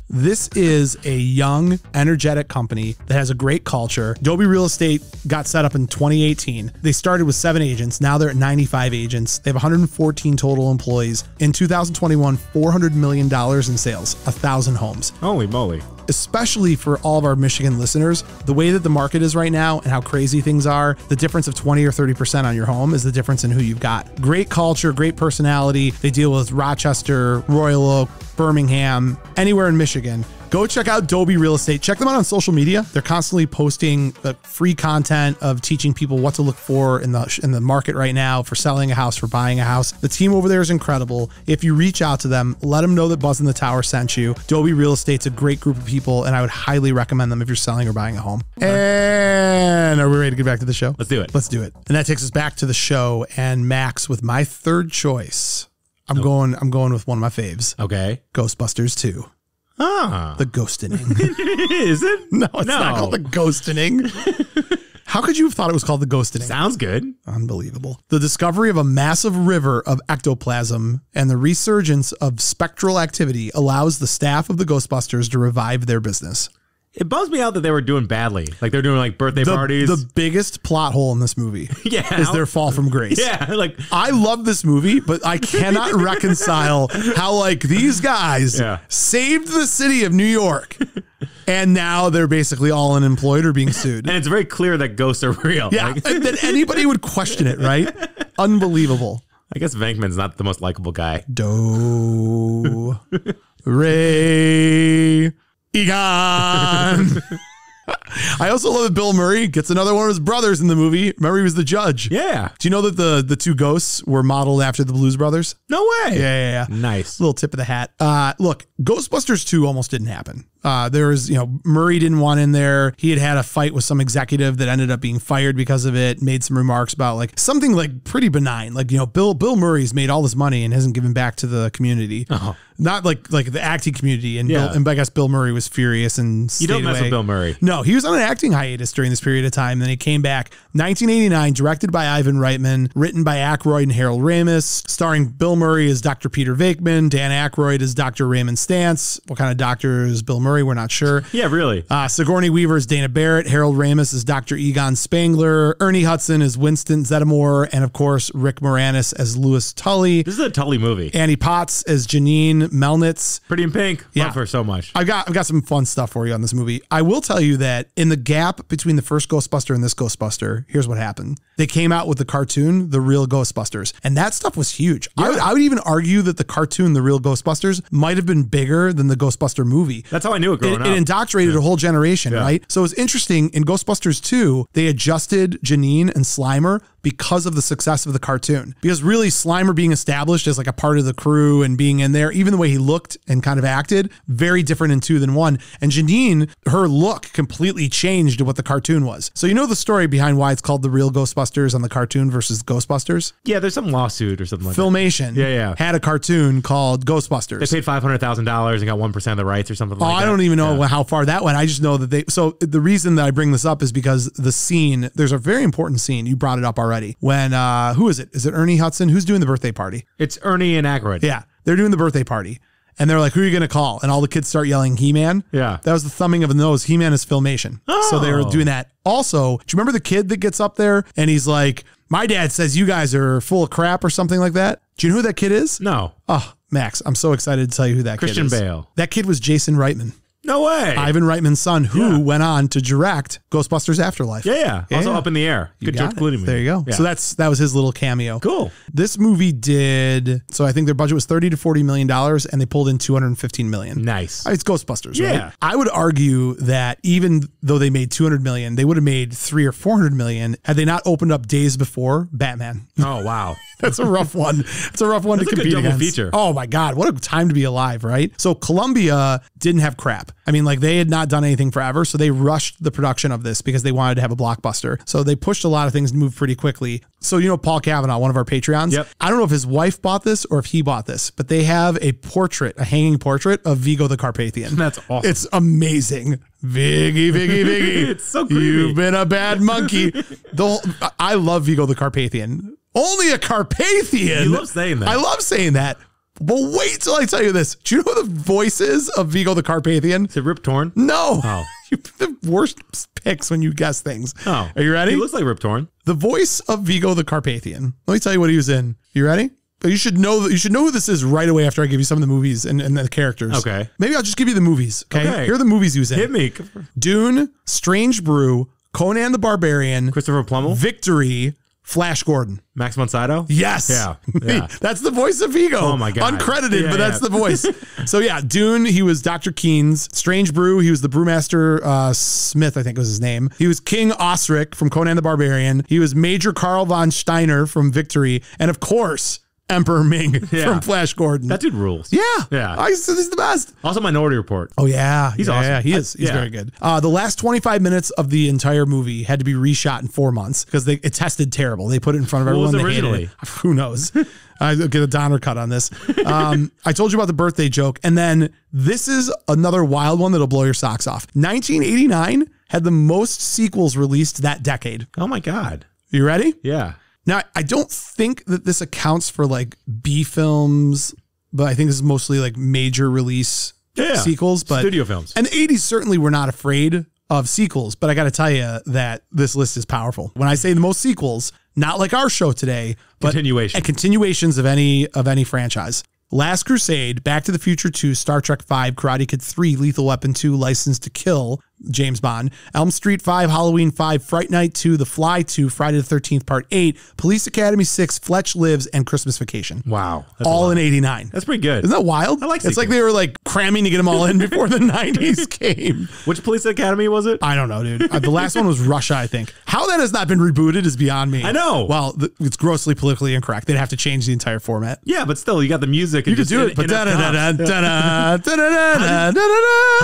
This is a young, energetic company that has a great culture. Dobie Real Estate got set up in 2018. They started with 7 agents. Now they're at 95 agents. They have 114 total employees. In 2021, $400 million in sales, 1,000 homes. Holy moly. Especially for all of our Michigan listeners, the way that the market is right now and how crazy things are, the difference of 20 or 30% on your home is the difference in who you've got. Great culture, great personality. They deal with Rochester, Royal Oak, Birmingham, anywhere in Michigan. Go check out Dobie Real Estate. Check them out on social media. They're constantly posting free content of teaching people what to look for in the market right now for selling a house, for buying a house. The team over there is incredible. If you reach out to them, let them know that Buzzn The Tower sent you. Dobie Real Estate's a great group of people, and I would highly recommend them if you're selling or buying a home. And are we ready to get back to the show? Let's do it. Let's do it. And that takes us back to the show. And Max, with my third choice, I'm going with one of my faves. Okay. Ghostbusters 2. Ah. The Ghostening. Is it? No, it's not called The Ghostening. How could you have thought it was called The Ghostening? Sounds good. Unbelievable. The discovery of a massive river of ectoplasm and the resurgence of spectral activity allows the staff of the Ghostbusters to revive their business. It bums me out that they were doing badly. Like they're doing like birthday parties. The biggest plot hole in this movie is their fall from grace. Yeah. Like I love this movie, but I cannot reconcile how like these guys saved the city of New York and now they're basically all unemployed or being sued. And it's very care that ghosts are real. Yeah. Like, that anybody would question it, right? Unbelievable. I guess Venkman's not the most likable guy. Do Ray Egon. I also love that Bill Murray gets another one of his brothers in the movie. Remember, he was the judge. Yeah. Do you know that the two ghosts were modeled after the Blues Brothers? No way. Yeah. Nice. Little tip of the hat. Look, Ghostbusters 2 almost didn't happen. There was, Murray didn't want in there. He had a fight with some executive that ended up being fired because of it, made some remarks about like something like pretty benign. Like, Bill Murray's made all this money and hasn't given back to the community. Oh. Not like the acting community. And I guess Bill Murray was furious and stayed away. You don't mess with Bill Murray. No, he was on an acting hiatus during this period of time. Then he came back 1989, directed by Ivan Reitman, written by Aykroyd and Harold Ramis, starring Bill Murray as Dr. Peter Venkman, Dan Aykroyd as Dr. Raymond Stantz. What kind of doctor is Bill Murray? We're not sure. Yeah, really. Sigourney Weaver is Dana Barrett, Harold Ramis is Dr. Egon Spangler, Ernie Hudson is Winston Zeddemore, and of course, Rick Moranis as Louis Tully. This is a Tully movie. Annie Potts as Janine Melnitz. Pretty in Pink. Love her so much. I've got some fun stuff for you on this movie. I will tell you that in the gap between the first Ghostbuster and this Ghostbuster, here's what happened. They came out with the cartoon, The Real Ghostbusters, and that stuff was huge. Yeah. I would even argue that the cartoon, The Real Ghostbusters, might have been bigger than the Ghostbuster movie. That's how I knew it growing up. It indoctrinated a whole generation, right? So it was interesting. In Ghostbusters 2, they adjusted Janine and Slimer because of the success of the cartoon. Because really, Slimer being established as like a part of the crew and being in there, even the way he looked and kind of acted, very different in 2 than 1. And Janine, her look completely changed to what the cartoon was. So you know the story behind why it's called The Real Ghostbusters on the cartoon versus Ghostbusters? Yeah, there's some lawsuit or something like Filmation that. Had a cartoon called Ghostbusters. They paid $500,000 and got 1% of the rights or something like that. I don't even know how far that went. I just know that so the reason that I bring this up is because the scene, there's a very important scene. You brought it up already. When, who is it? Is it Ernie Hudson? Who's doing the birthday party? It's Ernie and Aykroyd. Yeah. They're doing the birthday party. And they're like, who are you going to call? And all the kids start yelling, He-Man. Yeah. That was the thumbing of the nose. He-Man is Filmation. Oh. So they were doing that. Also, do you remember the kid that gets up there and he's like, my dad says you guys are full of crap or something like that? Do you know who that kid is? No. Oh, Max, I'm so excited to tell you who that kid is. Christian Bale. That kid was Jason Reitman. No way. Ivan Reitman's son, who went on to direct Ghostbusters Afterlife. Yeah. Also Up in the Air. Good George Clooney movie. There you go. Yeah. So that was his little cameo. Cool. This movie did, so I think their budget was $30 to $40 million and they pulled in $215 million. Nice. It's Ghostbusters, right? I would argue that even though they made $200 million, they would have made $300 or $400 million had they not opened up days before Batman. Oh, wow. That's a rough one. It's a rough one to compete against. Feature. Oh my God. What a time to be alive, right? So Columbia didn't have crap. I mean, like they had not done anything forever. So they rushed the production of this because they wanted to have a blockbuster. So they pushed a lot of things to move pretty quickly. So, you know, Paul Kavanaugh, one of our Patreons, Yep. I don't know if his wife bought this or if he bought this, but they have a portrait, a hanging portrait of Vigo the Carpathian. That's awesome. It's amazing. Viggy. It's so creepy. You've been a bad monkey. I love Vigo the Carpathian. Only a Carpathian. You love saying that. I love saying that. But wait till I tell you this. Do you know who the voice is of Vigo the Carpathian? Is it Rip Torn? No. Oh. You pick the worst picks when you guess things. Oh. Are you ready? He looks like Rip Torn. The voice of Vigo the Carpathian. Let me tell you what he was in. You ready? But you should know who this is right away after I give you some of the movies and the characters. Okay. Maybe I'll just give you the movies. Okay. Here are the movies he was in. Hit me. Dune, Strange Brew, Conan the Barbarian, Christopher Plummer? Victory, Flash Gordon. Max von Sydow? Yes. Yeah. That's the voice of Vigo. Oh my God. Uncredited, Yeah, but that's yeah. the voice. So yeah, Dune, he was Dr. Keynes. Strange Brew, he was the brewmaster Smith, I think was his name. He was King Osric from Conan the Barbarian. He was Major Karl von Steiner from Victory. And of course, Emperor Ming from Flash Gordon. That dude rules. Yeah. Yeah. He's the best. Also Minority Report. Oh, yeah. He's awesome. Yeah, he is. He's very good. The last 25 minutes of the entire movie had to be reshot in 4 months because it tested terrible. They put it in front of everyone. What was They hated originally? it. Who knows? I'll get a Donner cut on this. I told you about the birthday joke. And then this is another wild one that'll blow your socks off. 1989 had the most sequels released that decade. Oh my God. You ready? Yeah. Now, I don't think that this accounts for like B films, but I think this is mostly like major release sequels. But studio films. And the 80s certainly were not afraid of sequels, but I got to tell you that this list is powerful. When I say the most sequels, not like our show today, but continuations of any franchise. Last Crusade, Back to the Future 2, Star Trek 5, Karate Kid 3, Lethal Weapon 2, License to Kill, James Bond, Elm Street 5, Halloween 5, Fright Night 2, The Fly 2, Friday the 13th Part 8, Police Academy 6, Fletch Lives, and Christmas Vacation. Wow. All in 89. That's pretty good. Isn't that wild? I like It's like they were like cramming to get them all in before the 90s came. Which Police Academy was it? I don't know, dude. The last one was Russia, I think. How that has not been rebooted is beyond me. I know. Well, it's grossly politically incorrect. They'd have to change the entire format. Yeah, but still, you got the music. You could do it. But how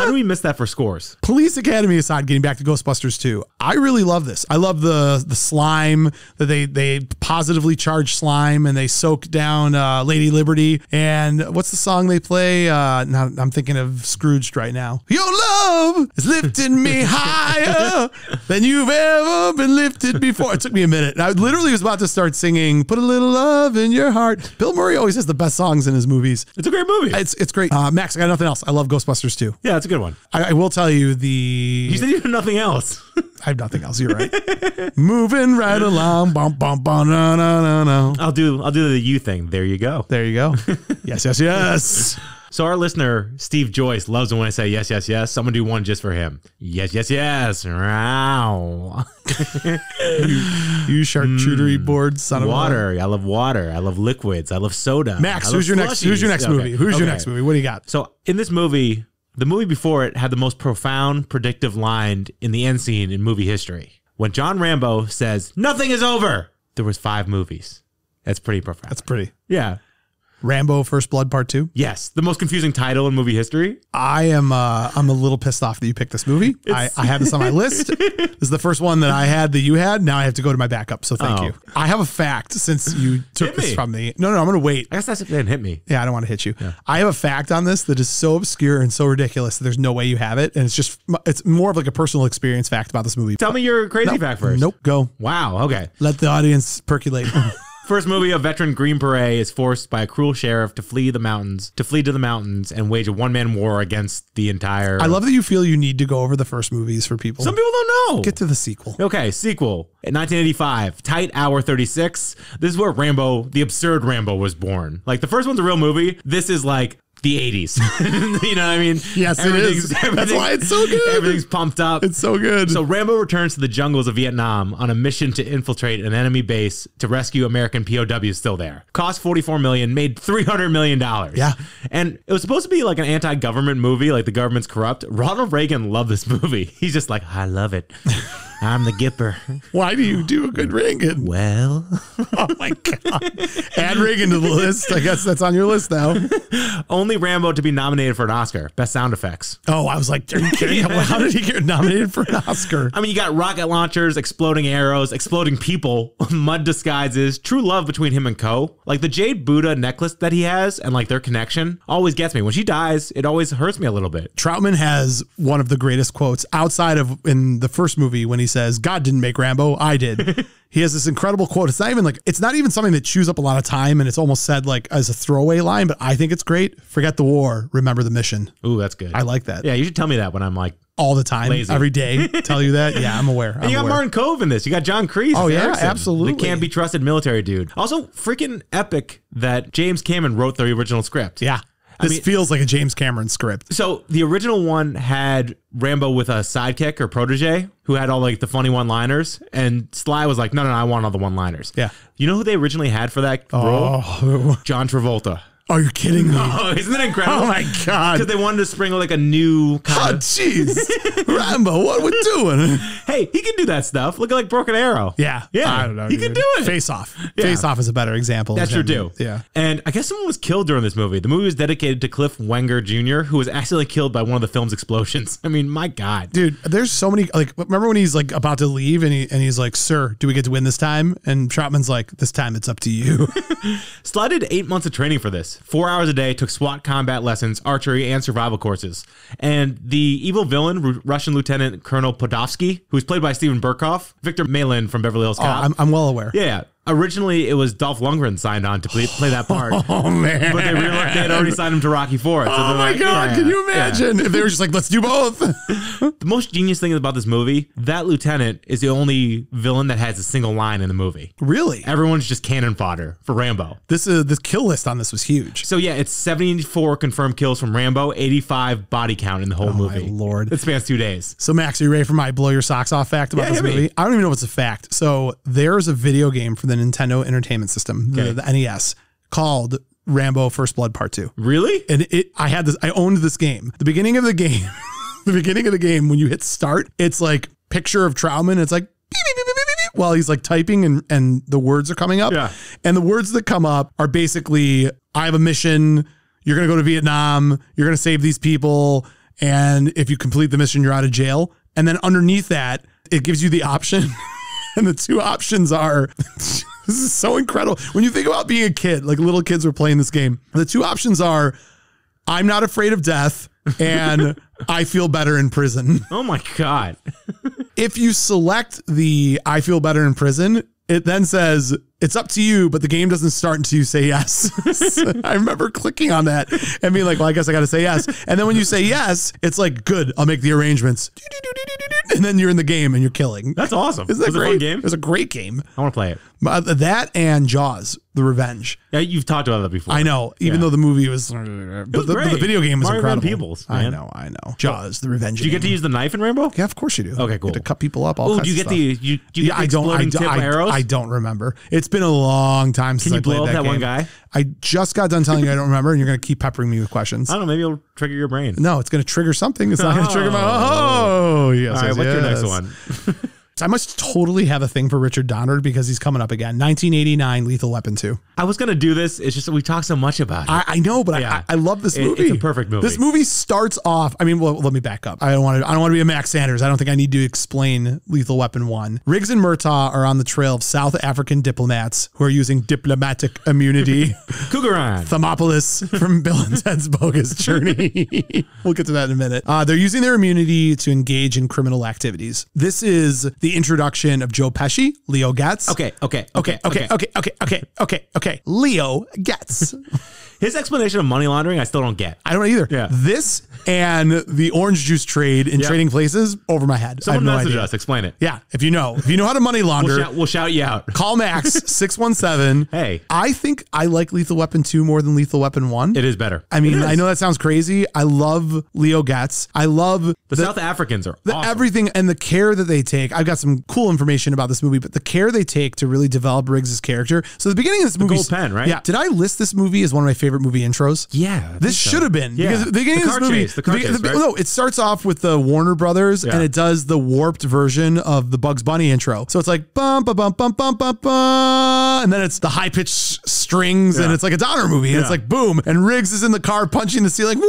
do we miss that for scores? Police Academy aside, getting back to Ghostbusters 2, I really love this. I love the slime that they positively charge slime and they soak down Lady Liberty. And what's the song they play? Now I'm thinking of Scrooged right now. Your love is lifting me higher than you've ever been lifted before. It took me a minute. I literally was about to start singing Put a Little Love in Your Heart. Bill Murray always has the best songs in his movies. It's a great movie. It's great. Max, I got nothing else. I love Ghostbusters 2. Yeah, it's a good one. I will tell you You said you had nothing else. I have nothing else. You're right. Moving right along. Bum, bum, bum, no, no, no, no. I'll do the you thing. There you go. There you go. Yes, yes, yes. So our listener, Steve Joyce, loves it when I say yes, yes, yes. Someone do one just for him. Yes, yes, yes. Wow. You charcuterie board son of a... Water. I love water. I love liquids. I love soda. Max, who's your next movie? Who's your next movie? What do you got? So in this movie, the movie before it had the most profound predictive line in the end scene in movie history. When John Rambo says, "Nothing is over," there was 5 movies. That's pretty profound. That's pretty. Yeah. Rambo First Blood Part 2? Yes. The most confusing title in movie history. I'm a little pissed off that you picked this movie. I have this on my list. This is the first one that I had that you had. Now I have to go to my backup. So thank you. I have a fact since you took this from me. No, I'm going to wait. I guess that's if they didn't hit me. Yeah, I don't want to hit you. Yeah. I have a fact on this that is so obscure and so ridiculous that there's no way you have it. And it's more of like a personal experience fact about this movie. Tell me your crazy fact first. Nope, go. Wow, okay. Let the audience percolate. First movie, a veteran Green Beret is forced by a cruel sheriff to flee to the mountains and wage a one-man war against the entire... I love that you feel you need to go over the first movies for people. Some people don't know. Get to the sequel. Okay, sequel. In 1985, Tight Hour 36. This is where Rambo, the absurd Rambo, was born. Like, the first one's a real movie. This is like the 80s. You know what I mean? Yes, it is. That's why it's so good. Everything's pumped up. It's so good. So Rambo returns to the jungles of Vietnam on a mission to infiltrate an enemy base to rescue American POWs still there. Cost $44 million, made $300 million. Yeah. And it was supposed to be like an anti-government movie, like the government's corrupt. Ronald Reagan loved this movie. He's just like, I love it. I'm the Gipper. Why do you do a good Reagan? Well, Oh my God. Add Reagan to the list. I guess that's on your list now. only Rambo to be nominated for an Oscar. Best sound effects. Oh, I was like, are you kidding? How did he get nominated for an Oscar? I mean, you got rocket launchers, exploding arrows, exploding people, mud disguises, true love between him and Ko. Like the Jade Buddha necklace that he has and like their connection always gets me. When she dies, it always hurts me a little bit. Troutman has one of the greatest quotes outside of in the first movie when he says, God didn't make Rambo, I did. He has this incredible quote. It's not even something that chews up a lot of time, and it's almost said like as a throwaway line, but I think it's great. Forget the war, remember the mission. Ooh, that's good. I like that. Yeah, you should tell me that when I'm like all the time, lazy. every day. Tell you that? Yeah, I'm aware. And you got Martin Cove in this. You got John Kreese. Oh, yeah, Erickson, absolutely. The can't be trusted military dude. Also, freaking epic that James Cameron wrote the original script. Yeah. This feels like a James Cameron script. So the original one had Rambo with a sidekick or protege who had all like the funny one-liners, and Sly was like, no, I want all the one-liners. Yeah. You know who they originally had for that role? John Travolta. Are you kidding me? Oh, isn't that incredible? Oh my God. Because they wanted to sprinkle like a new kind Oh, jeez. Rambo, what we doing? Hey, he can do that stuff. Look like Broken Arrow. Yeah. Yeah. I don't know. He can do it. Face Off. Yeah. Face Off is a better example. That's of true him. too. Yeah. And I guess someone was killed during this movie. The movie was dedicated to Cliff Wenger Jr., who was accidentally killed by one of the film's explosions. I mean, my God. Dude, there's so many, like, remember when he's like about to leave and he's like, sir, do we get to win this time? And Troutman's like, this time it's up to you. Sly did 8 months of training for this. 4 hours a day, took SWAT combat lessons, archery, and survival courses. And the evil villain, Russian Lieutenant Colonel Podofsky, who's played by Steven Berkoff, Victor Malin from Beverly Hills Cop. I'm well aware. Yeah. Originally, it was Dolph Lundgren signed on to play that part. Oh, man. But they realized they had already signed him to Rocky IV. So Oh, my God. Can you imagine if they were just like, let's do both? The most genius thing about this movie, that lieutenant is the only villain that has a single line in the movie. Really? Everyone's just cannon fodder for Rambo. This kill list on this was huge. So yeah, it's 74 confirmed kills from Rambo, 85 body count in the whole movie. My Lord. It spans 2 days. So Max, are you ready for my blow your socks off fact about this movie? I don't even know what's a fact. So there's a video game for the Nintendo Entertainment System, the NES, called Rambo First Blood Part 2. Really? And I owned this game. The beginning of the game, when you hit start, it's like picture of Troutman. It's like beep, beep, beep, beep, beep, beep, while he's like typing and the words are coming up. Yeah. And the words that come up are basically, I have a mission. You're going to go to Vietnam. You're going to save these people. And if you complete the mission, you're out of jail. And then underneath that, it gives you the option. And the two options are, this is so incredible. When you think about being a kid, like little kids were playing this game, the two options are, I'm not afraid of death, and I feel better in prison. Oh my God. If you select the I feel better in prison, it then says, it's up to you, but the game doesn't start until you say yes. I remember clicking on that and being like, well, I guess I got to say yes. And then when you say yes, it's like, good, I'll make the arrangements. And then you're in the game and you're killing. That's awesome. Isn't that Was it a great? fun game? It was a great game. I want to play it. That and Jaws, The Revenge. Yeah, you've talked about that before. I know, even though the movie was, but the video game was Mario incredible. Peebles, I man. know. Jaws, The Revenge. Do you get to use the knife in Rambo? Yeah, of course you do. Okay, cool. You get to cut people up. Oh, do you get the exploding tip arrows? I don't remember. It's been a long time since I played blow up that game. one guy? I just got done telling you I don't remember, and you're going to keep peppering me with questions. I don't know. Maybe it'll trigger your brain. No, it's going to trigger something. It's not going to trigger my. Oh, yes. All right, what's your next one? I must totally have a thing for Richard Donner because he's coming up again. 1989, Lethal Weapon 2. I was going to do this. It's just that we talk so much about it. I know, but Yeah. I love this movie. It's a perfect movie. This movie starts off. I mean, well, let me back up. I don't want to be a Max Sanders. I don't think I need to explain Lethal Weapon 1. Riggs and Murtaugh are on the trail of South African diplomats who are using diplomatic immunity. Cougaron. Thermopolis from Bill and Ted's Bogus Journey. We'll get to that in a minute. They're using their immunity to engage in criminal activities. This is the introduction of Joe Pesci, Leo Getz. Okay. Leo Getz. His explanation of money laundering, I still don't get. I don't either. Yeah. This and the orange juice trade in Trading Places over my head. Someone I have no message idea. us. Explain it. Yeah, if you know how to money launder, We'll shout you out. call Max 617. Hey. I think I like Lethal Weapon 2 more than Lethal Weapon 1. It is better. I mean, I know that sounds crazy. I love Leo Getz. I love The South Africans are awesome. everything and the care that they take. I've got some cool information about this movie, but the care they take to really develop Riggs' character. So the beginning of this movie, gold pen, right? Yeah. Did I list this movie as one of my favorite favorite movie intros? Yeah. This should have been. Yeah. Because the beginning of this movie, The car chase, right? no, it starts off with the Warner Brothers and it does the warped version of the Bugs Bunny intro. So it's like bum bum bum bum bum bum bum, and then it's the high pitched strings and it's like a Donner movie. And it's like boom, and Riggs is in the car punching the ceiling. Woo!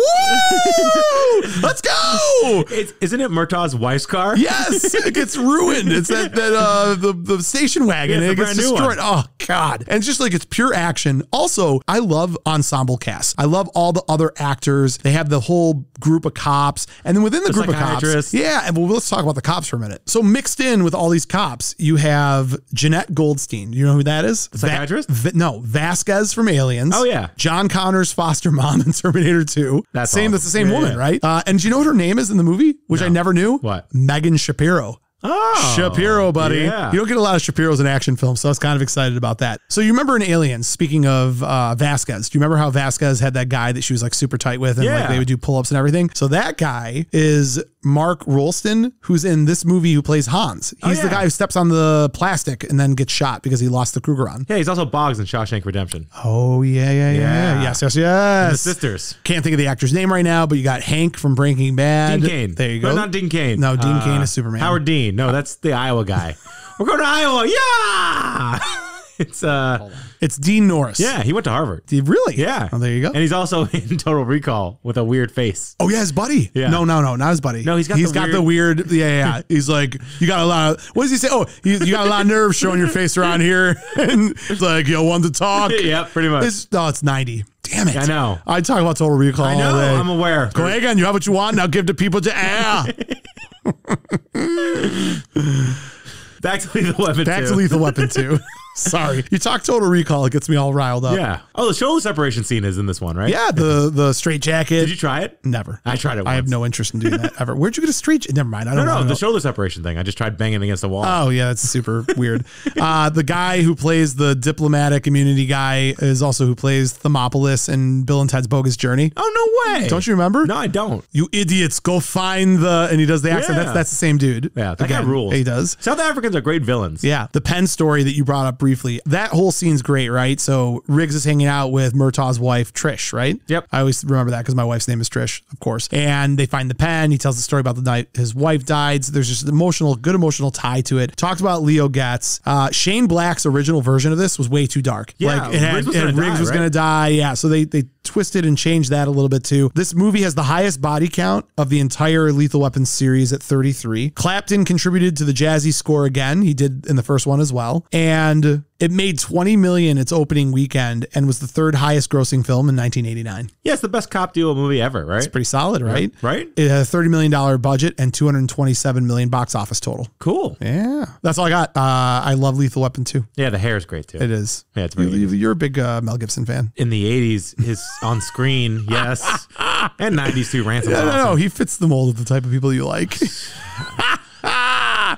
Let's go! Isn't it Murtaugh's wife's car? Yes, it gets ruined. It's the station wagon. Yeah, and it gets destroyed. Oh God! And it's just like it's pure action. Also, I love ensemble casts. I love all the other actors. They have the whole group of cops, and then within the group of cops, yeah. And let's talk about the cops for a minute. So mixed in with all these cops, you have Jeanette Goldstein. You know who that is? The psychiatrist? No, Vasquez from Aliens. Oh yeah, John Connor's foster mom in Terminator 2. That's the same woman, right? And do you know what her name is in the movie? Which I never knew. What? Megan Shapiro. Oh, Shapiro, buddy. Yeah. You don't get a lot of Shapiros in action films, so I was kind of excited about that. So you remember in Aliens, speaking of Vasquez, do you remember how Vasquez had that guy that she was like super tight with and like they would do pull-ups and everything? So that guy is Mark Rolston, who's in this movie who plays Hans. He's the guy who steps on the plastic and then gets shot because he lost the Krugerrand. Yeah, he's also Boggs in Shawshank Redemption. Oh, yeah. Yes. And the sisters. Can't think of the actor's name right now, but you got Hank from Breaking Bad. Dean Cain. There you go. No, not Dean Cain. No, Dean Cain is Superman. Howard Dean. No, that's the Iowa guy. We're going to Iowa. Yeah. It's Dean Norris. Yeah, he went to Harvard. Really? Yeah. Oh, there you go. And he's also in Total Recall with a weird face. Oh yeah, his buddy. Yeah. No, not his buddy. No, he's got the weird. Yeah. He's like, you got a lot of. What does he say? Oh, you got a lot of nerve showing your face around here, and it's like you want to talk. Yeah, pretty much. It's 90. Damn it. I know. I talk about Total Recall. I know. All day. I'm aware. Go ahead again. You have what you want. Now give to people to air. Back to Lethal Weapon 2. Back to Lethal Weapon 2. Sorry. You talk Total Recall, it gets me all riled up. Yeah. Oh, the shoulder separation scene is in this one, right? Yeah, the straight jacket. Did you try it? Never. I tried it once. I have no interest in doing that ever. Where'd you get a straight? Never mind. I don't know. No, the shoulder separation thing. I just tried banging against the wall. Oh, yeah, that's super weird. The guy who plays the diplomatic immunity guy is also who plays Thermopolis in Bill and Ted's Bogus Journey. Oh, no way. Don't you remember? No, I don't. You idiots, go find the... And he does the accent. Yeah. That's the same dude. Yeah, that guy rules. He does. South Africans are great villains. Yeah. The Penn story that you brought up briefly, that whole scene's great, right? So Riggs is hanging out with Murtaugh's wife, Trish, right? Yep. I always remember that because my wife's name is Trish, of course. And they find the pen. He tells the story about the night his wife died. So there's just an good emotional tie to it. Talks about Leo Getz. Shane Black's original version of this was way too dark. Yeah, like it had Riggs was going to die. Yeah. So they twisted and changed that a little bit too. This movie has the highest body count of the entire Lethal Weapon series at 33. Clapton contributed to the jazzy score again. He did in the first one as well. And it made $20 million its opening weekend and was the third highest grossing film in 1989. Yeah, it's the best cop duo movie ever, right? It's pretty solid, right? Right. It had a $30 million budget and $227 million box office total. Cool. Yeah. That's all I got. I love Lethal Weapon 2. Yeah, the hair is great too. It is. Yeah, it's very good. You're a big Mel Gibson fan. In the 80s, his on screen, yes. And 90s too, Ransom's awesome. No, he fits the mold of the type of people you like.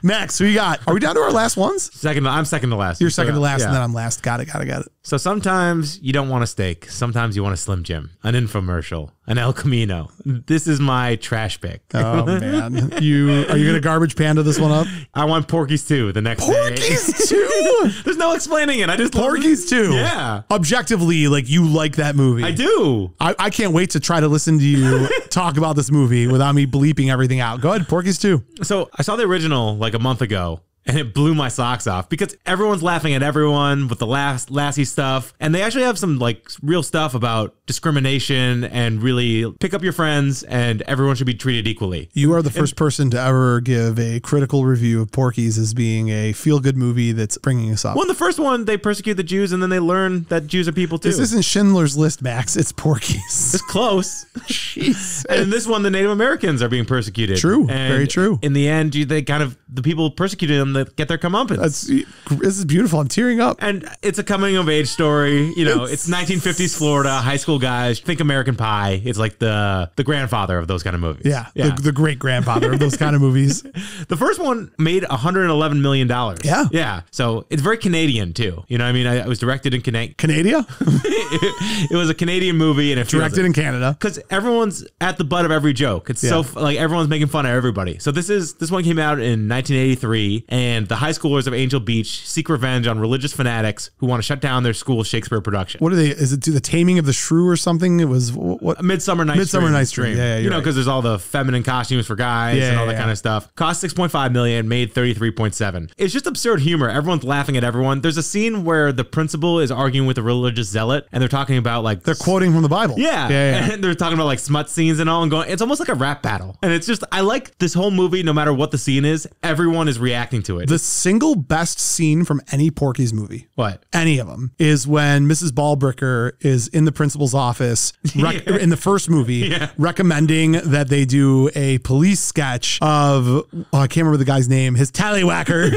Max, who you got? Are we down to our last ones? I'm second to last. You're second to last, yeah. and then I'm last. Got it. So sometimes you don't want a steak. Sometimes you want a Slim Jim, an infomercial, an El Camino. This is my trash pick. Oh, man. Are you going to garbage panda this one up? I want Porky's 2 the next day. Porky's 2? There's no explaining it. I just Porky's 2? Yeah. Objectively, like, you like that movie. I do. I can't wait to try to listen to you talk about this movie without me bleeping everything out. Go ahead, Porky's 2. So I saw the original like a month ago. And it blew my socks off because everyone's laughing at everyone with the Lassie stuff. And they actually have some like real stuff about discrimination and really pick up your friends and everyone should be treated equally. You are the first person to ever give a critical review of Porky's as being a feel-good movie that's bringing us up. Well, in the first one, they persecute the Jews and then they learn that Jews are people too. This isn't Schindler's List, Max. It's Porky's. It's close. Jeez. And in this one, the Native Americans are being persecuted. True. And very true. In the end, the people persecuted them that get their comeuppance. This is beautiful. I'm tearing up. And it's a coming of age story. You know, it's 1950s Florida, high school guys. Think American Pie. It's like the grandfather of those kind of movies. Yeah. The great grandfather of those kind of movies. The first one made $111 million. Yeah. Yeah. So it's very Canadian too. You know what I mean? It was directed in Canada. It was a Canadian movie and it directed in Canada. Because everyone's at the butt of every joke. It's so like everyone's making fun of everybody. So this one came out in 1983 and the high schoolers of Angel Beach seek revenge on religious fanatics who want to shut down their school's Shakespeare production. What are they? Is it The Taming of the Shrew Drew or something. It was what? Midsummer Night's Dream. Yeah, you know, because there's all the feminine costumes for guys and all that kind of stuff. Cost $6.5 million, made $33.7. It's just absurd humor. Everyone's laughing at everyone. There's a scene where the principal is arguing with a religious zealot, and they're talking about like they're quoting from the Bible. Yeah. And they're talking about like smut scenes and all, and going. It's almost like a rap battle, and it's just I like this whole movie. No matter what the scene is, everyone is reacting to it. The single best scene from any Porky's movie, any of them, is when Mrs. Ballbricker is in the principal's office in the first movie, recommending that they do a police sketch of, I can't remember the guy's name, his tallywhacker,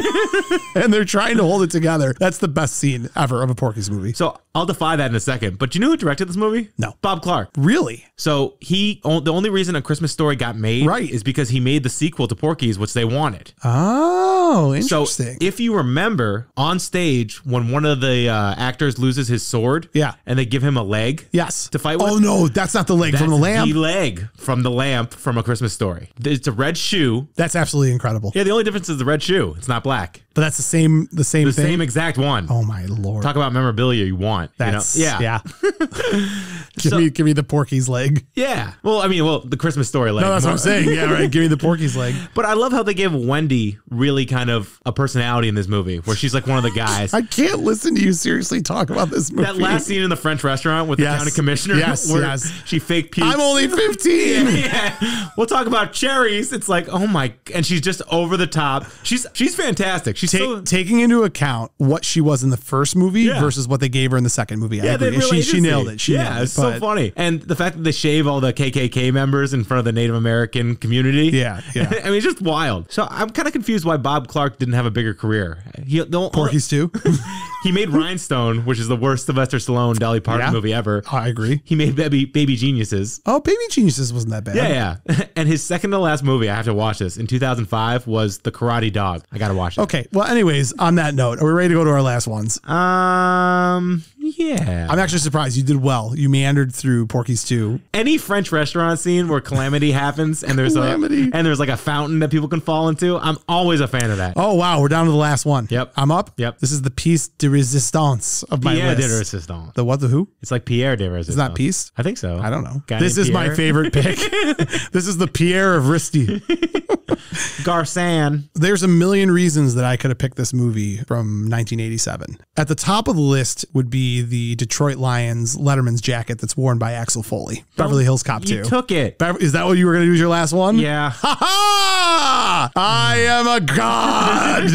and they're trying to hold it together. That's the best scene ever of a Porky's movie. So I'll defy that in a second. But you know who directed this movie? No. Bob Clark. Really? So the only reason A Christmas Story got made is because he made the sequel to Porky's, which they wanted. Oh, interesting. So if you remember on stage when one of the actors loses his sword, and they give him a leg, to fight with. Oh no, that's not the leg from the lamp. The leg from the lamp from A Christmas Story. It's a red shoe. That's absolutely incredible. Yeah, the only difference is the red shoe. It's not black. But that's the same thing. Same exact one. Oh my Lord! Talk about memorabilia you want. That's yeah. Give me the Porky's leg. Yeah. Well, the Christmas Story leg. No, that's what I'm saying. Yeah, right. Give me the Porky's leg. But I love how they give Wendy really kind of a personality in this movie, where she's like one of the guys. I can't listen to you seriously talk about this movie. That last scene in the French restaurant with the county commissioner, where she fake pukes. I'm only 15. Yeah. We'll talk about cherries. It's like, oh my, and she's just over the top. She's fantastic. She's taking into account what she was in the first movie versus what they gave her in the second movie. I agree. She nailed it. It's so funny. And the fact that they shave all the KKK members in front of the Native American community. Yeah. It's just wild. So I'm kind of confused why Bob Clark didn't have a bigger career. Porky's too. He made Rhinestone, which is the worst Sylvester Stallone Dolly Parton movie ever. I agree. He made Baby Geniuses. Oh, Baby Geniuses wasn't that bad. Yeah. And his second to last movie, I have to watch this, in 2005, was The Karate Dog. I got to watch it. Okay. Well, anyways, on that note, are we ready to go to our last ones? Yeah. I'm actually surprised. You did well. You meandered through Porky's 2. Any French restaurant scene where calamity happens and there's like a fountain that people can fall into, I'm always a fan of that. Oh, wow. We're down to the last one. Yep. I'm up? Yep. This is the piece de resistance of my Pierre list. de resistance. The what, the who? It's like Pierre de resistance. It's not peace? I think so. I don't know. This is my favorite pick. This is the Pierre of Risty. Garçon. There's a million reasons that I could have picked this movie from 1987. At the top of the list would be the Detroit Lions Letterman's jacket that's worn by Axel Foley. Beverly Hills Cop 2. You took it. Is that what you were going to do as your last one? Yeah. Ha ha! I am a god.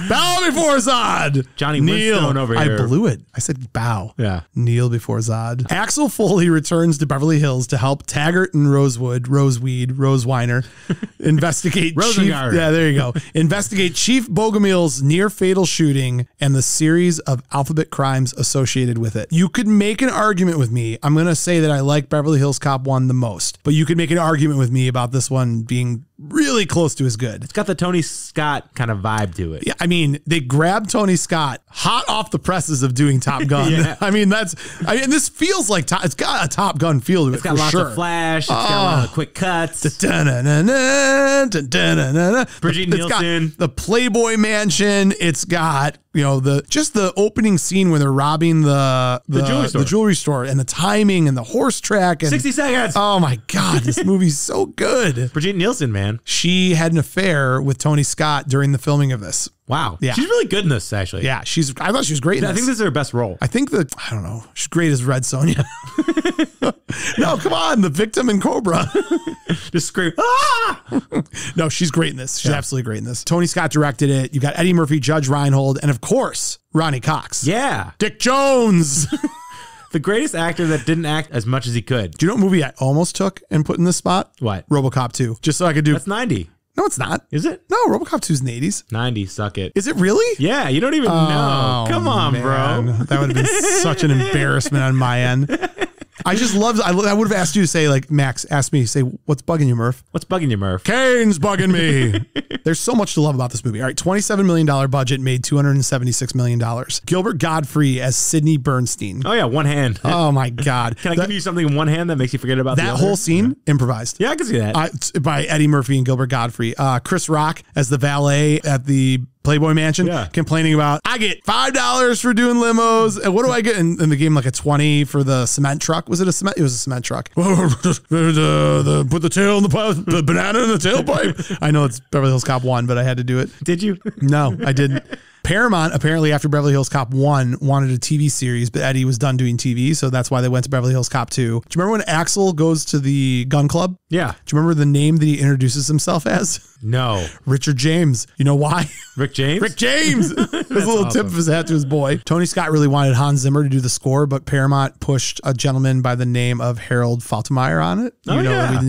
Bow before Zod. Johnny Winstone over here. I blew it. I said bow. Yeah. Kneel before Zod. Axel Foley returns to Beverly Hills to help Taggart and Roseweiner investigate investigate Chief Bogomil's near fatal shooting and the series of alphabet crimes associated with it. You could make an argument with me. I'm going to say that I like Beverly Hills Cop 1 the most, but you could make an argument with me about this one being really close to as good. It's got the Tony Scott kind of vibe to it. Yeah, they grabbed Tony Scott hot off the presses of doing Top Gun. This feels like it's got a Top Gun feel to it. It's got lots of flash. It's got a lot of quick cuts. Brigitte Nielsen. The Playboy Mansion. It's got the opening scene where they're robbing the jewelry store and the timing and the horse track and 60 seconds. Oh my God, this movie's so good. Brigitte Nielsen, man. She had an affair with Tony Scott during the filming of this. Wow. Yeah. She's really good in this, actually. Yeah, I thought she was great in this. I think this is her best role. I think I don't know. She's great as Red Sonja. No, come on. The victim in Cobra. Just scream. Ah! No, she's great in this. She's absolutely great in this. Tony Scott directed it. You got Eddie Murphy, Judge Reinhold, and of course, Ronnie Cox. Yeah. Dick Jones. The greatest actor that didn't act as much as he could. Do you know what movie I almost took and put in this spot? What? RoboCop 2. Just so I could do. That's 90. No, it's not. Is it? No, RoboCop 2's in the 80s. 90, suck it. Is it really? Yeah, you don't even know. Come on, man. bro. That would have been such an embarrassment on my end. I just loved I would have asked you to say, like, Max asked me to say, what's bugging you, Murph? What's bugging you, Murph? Kane's bugging me. There's so much to love about this movie. All right, $27 million budget, made $276 million. Gilbert Godfrey as Sidney Bernstein. Oh, yeah, one hand. Oh, my God. Can I give you something in one hand that makes you forget about that whole scene? Improvised. Yeah, I can see that. By Eddie Murphy and Gilbert Godfrey. Chris Rock as the valet at the Playboy Mansion, complaining about, I get $5 for doing limos. And what do I get in the game? Like a 20 for the cement truck. Was it a cement? It was a cement truck. Put the tail in the banana in the tailpipe. I know it's Beverly Hills Cop 1, but I had to do it. Did you? No, I didn't. Paramount, apparently after Beverly Hills Cop 1, wanted a TV series, but Eddie was done doing TV, so that's why they went to Beverly Hills Cop 2. Do you remember when Axel goes to the gun club? Yeah. Do you remember the name that he introduces himself as? No. Richard James. You know why? Rick James? Rick James. His little tip of his hat to his boy. Tony Scott really wanted Hans Zimmer to do the score, but Paramount pushed a gentleman by the name of Harold Faltermeyer on it. We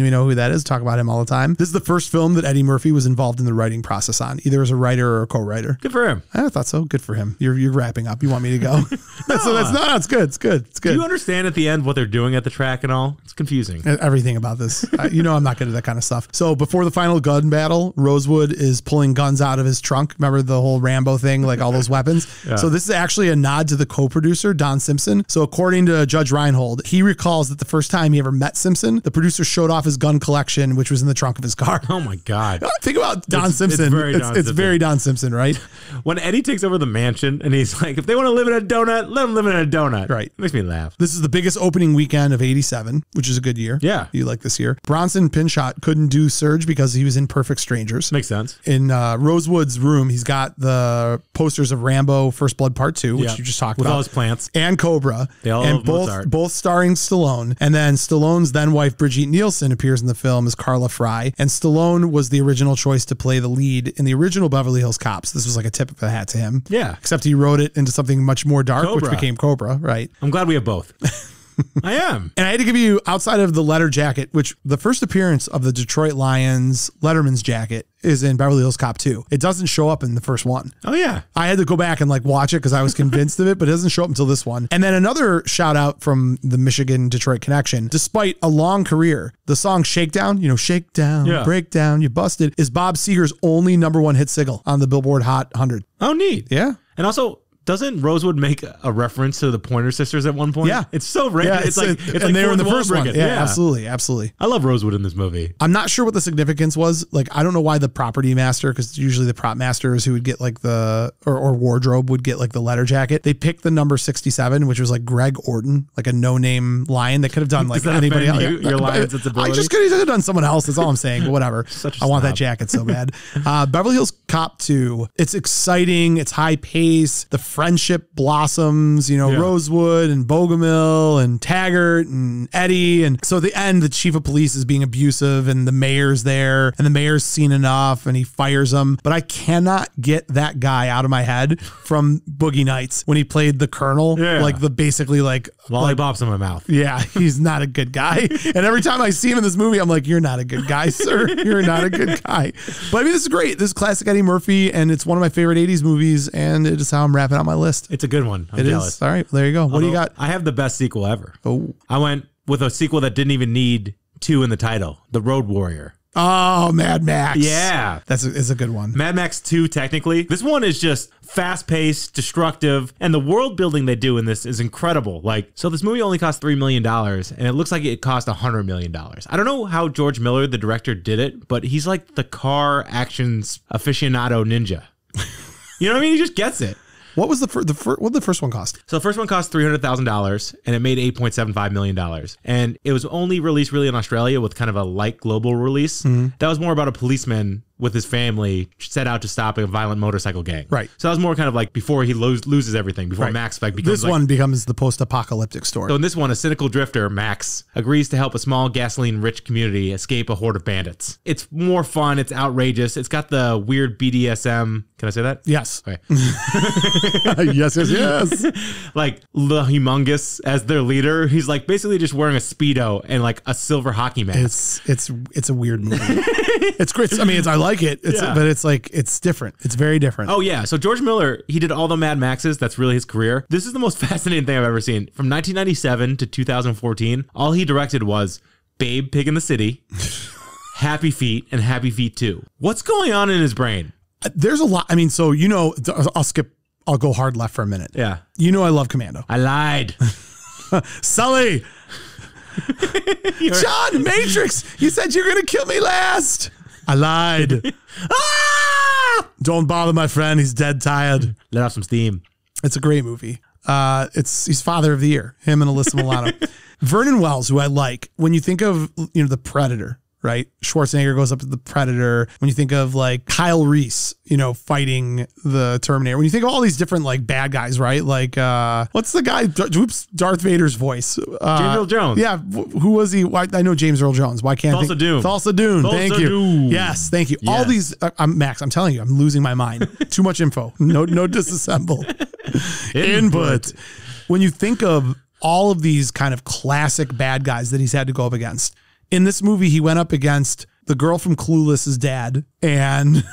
know who that is. Talk about him all the time. This is the first film that Eddie Murphy was involved in the writing process on, either as a writer or a co-writer. Good for him. I thought so. Good for him. You're wrapping up. You want me to go? It's good. It's good. It's good. Do you understand at the end what they're doing at the track and all? It's confusing. Everything about this. I'm not good at that kind of stuff. So before the final gun battle, Rosewood is pulling guns out of his trunk. Remember the whole Rambo thing, like all those weapons? Yeah. So this is actually a nod to the co-producer, Don Simpson. So according to Judge Reinhold, he recalls that the first time he ever met Simpson, the producer showed off his gun collection, which was in the trunk of his car. Oh my God. Think about Don Simpson. It's very Don Simpson, right? When Eddie takes over the mansion and he's like, if they want to live in a donut, let them live in a donut. Right. It makes me laugh. This is the biggest opening weekend of 87, which is a good year. Yeah. You like this year. Bronson Pinchot couldn't do Surge because he was in Perfect Strangers. Makes sense. In Rosewood's room, he's got the posters of Rambo First Blood Part 2, which you just talked about. With all his plants. And Cobra. They all and love both starring Stallone. And then Stallone's then wife, Brigitte Nielsen, appears in the film as Carla Fry. And Stallone was the original choice to play the lead in the original Beverly Hills Cops. This was like a tip of the hat to him. Yeah. Except he wrote it into something much more dark, Cobra. which became Cobra, right? I'm glad we have both. I am. And I had to give you, outside of the letter jacket, which the first appearance of the Detroit Lions Letterman's jacket is in Beverly Hills Cop 2. It doesn't show up in the first one. Oh, yeah. I had to go back and watch it because I was convinced of it, but it doesn't show up until this one. And then another shout out from the Michigan-Detroit connection. Despite a long career, the song Shakedown, shake down, break down, you busted, is Bob Seger's only #1 hit single on the Billboard Hot 100. Oh, neat. Yeah. And also, doesn't Rosewood make a reference to the Pointer Sisters at one point? Yeah. It's so random. Yeah, it's like they were in the first one. Yeah, absolutely. Absolutely. I love Rosewood in this movie. I'm not sure what the significance was. I don't know why the property master, because usually the prop masters who would get or wardrobe would get the letter jacket. They picked the number 67, which was Greg Orton, a no-name lion that could have done anybody else. Your lion's sensibility? I just could have done someone else. That's all I'm saying, but whatever. I want that jacket so bad. Beverly Hills Cop 2. It's exciting. It's high pace. The friendship blossoms, Rosewood and Bogomil and Taggart and Eddie. And so at the end, the chief of police is being abusive and the mayor's there and the mayor's seen enough and he fires him. But I cannot get that guy out of my head from Boogie Nights when he played the colonel, lollipops in my mouth. Yeah, he's not a good guy. And every time I see him in this movie, I'm like, you're not a good guy, sir. You're not a good guy. But I mean, this is great. This is classic Eddie Murphy and it's one of my favorite 80s movies and it is how I'm wrapping out my list. It's a good one. I'm jealous. All right, there you go. What do you got? I have the best sequel ever. Oh, I went with a sequel that didn't even need 2 in the title. The Road Warrior. Oh, Mad Max. Yeah. That's a good one. Mad Max 2, technically. This one is just fast-paced, destructive, and the world building they do in this is incredible. So this movie only cost $3 million, and it looks like it cost $100 million. I don't know how George Miller, the director, did it, but he's like the car actions aficionado ninja. You know what I mean? He just gets it. What was what did the first one cost? So the first one cost $300,000 and it made $8.75 million. And it was only released really in Australia with kind of a light global release. Mm-hmm. That was more about a policeman with his family set out to stop a violent motorcycle gang. Right. So that was more kind of before he loses everything, before Max becomes this one becomes the post-apocalyptic story. So in this one, a cynical drifter, Max, agrees to help a small gasoline-rich community escape a horde of bandits. It's more fun. It's outrageous. It's got the weird BDSM. Can I say that? Yes. Okay. Yes. The Humongous as their leader. He's basically just wearing a Speedo and a silver hockey mask. It's a weird movie. It's great. I mean, I like it. But it's different. It's very different. Oh yeah. So George Miller, he did all the Mad Maxes. That's really his career. This is the most fascinating thing I've ever seen. From 1997 to 2014, all he directed was Babe, Pig in the City, Happy Feet, and Happy Feet 2. What's going on in his brain? There's a lot. I mean, I'll go hard left for a minute. Yeah. I love Commando. I lied. Sully. John, Matrix, you said you're going to kill me last. I lied. Don't bother my friend. He's dead tired. Let off some steam. It's a great movie. He's father of the year, him and Alyssa Milano. Vernon Wells, who I like, when you think of, the Predator, right? Schwarzenegger goes up to the Predator. When you think of like Kyle Reese, fighting the Terminator. When you think of all these different like bad guys, right? Like, what's the guy? Darth Vader's voice. James Earl Jones. Yeah. Who was he? I know James Earl Jones. Why can't I think? Thulsa Doom. Thank you. Doom. Yes. Thank you. Yes. All these, Max, I'm telling you, I'm losing my mind. Too much info. No disassemble. Input. When you think of all of these kind of classic bad guys that he's had to go up against, in this movie, he went up against the girl from Clueless's dad, and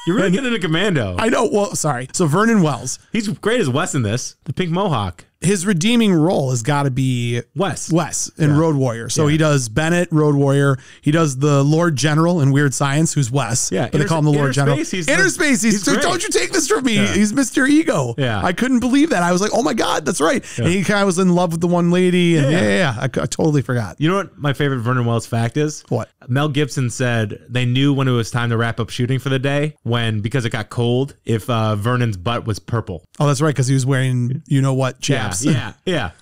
you're really getting into Commando. I know. Well, sorry. So Vernon Wells, he's great as Wes in this, the pink mohawk. His redeeming role has got to be Wes in Road Warrior. So he does Bennett, Road Warrior. He does the Lord General in Weird Science, who's Wes. Yeah, but they call him the Lord General. Inner Space. He's don't you take this from me. Yeah. He's Mr. Ego. Yeah. I couldn't believe that. I was like, oh my God, that's right. Yeah. And he kind of was in love with the one lady. And I totally forgot. You know what my favorite Vernon Wells fact is? What? Mel Gibson said they knew when it was time to wrap up shooting for the day, because it got cold, if Vernon's butt was purple. Oh, that's right, because he was wearing chaps. Yeah.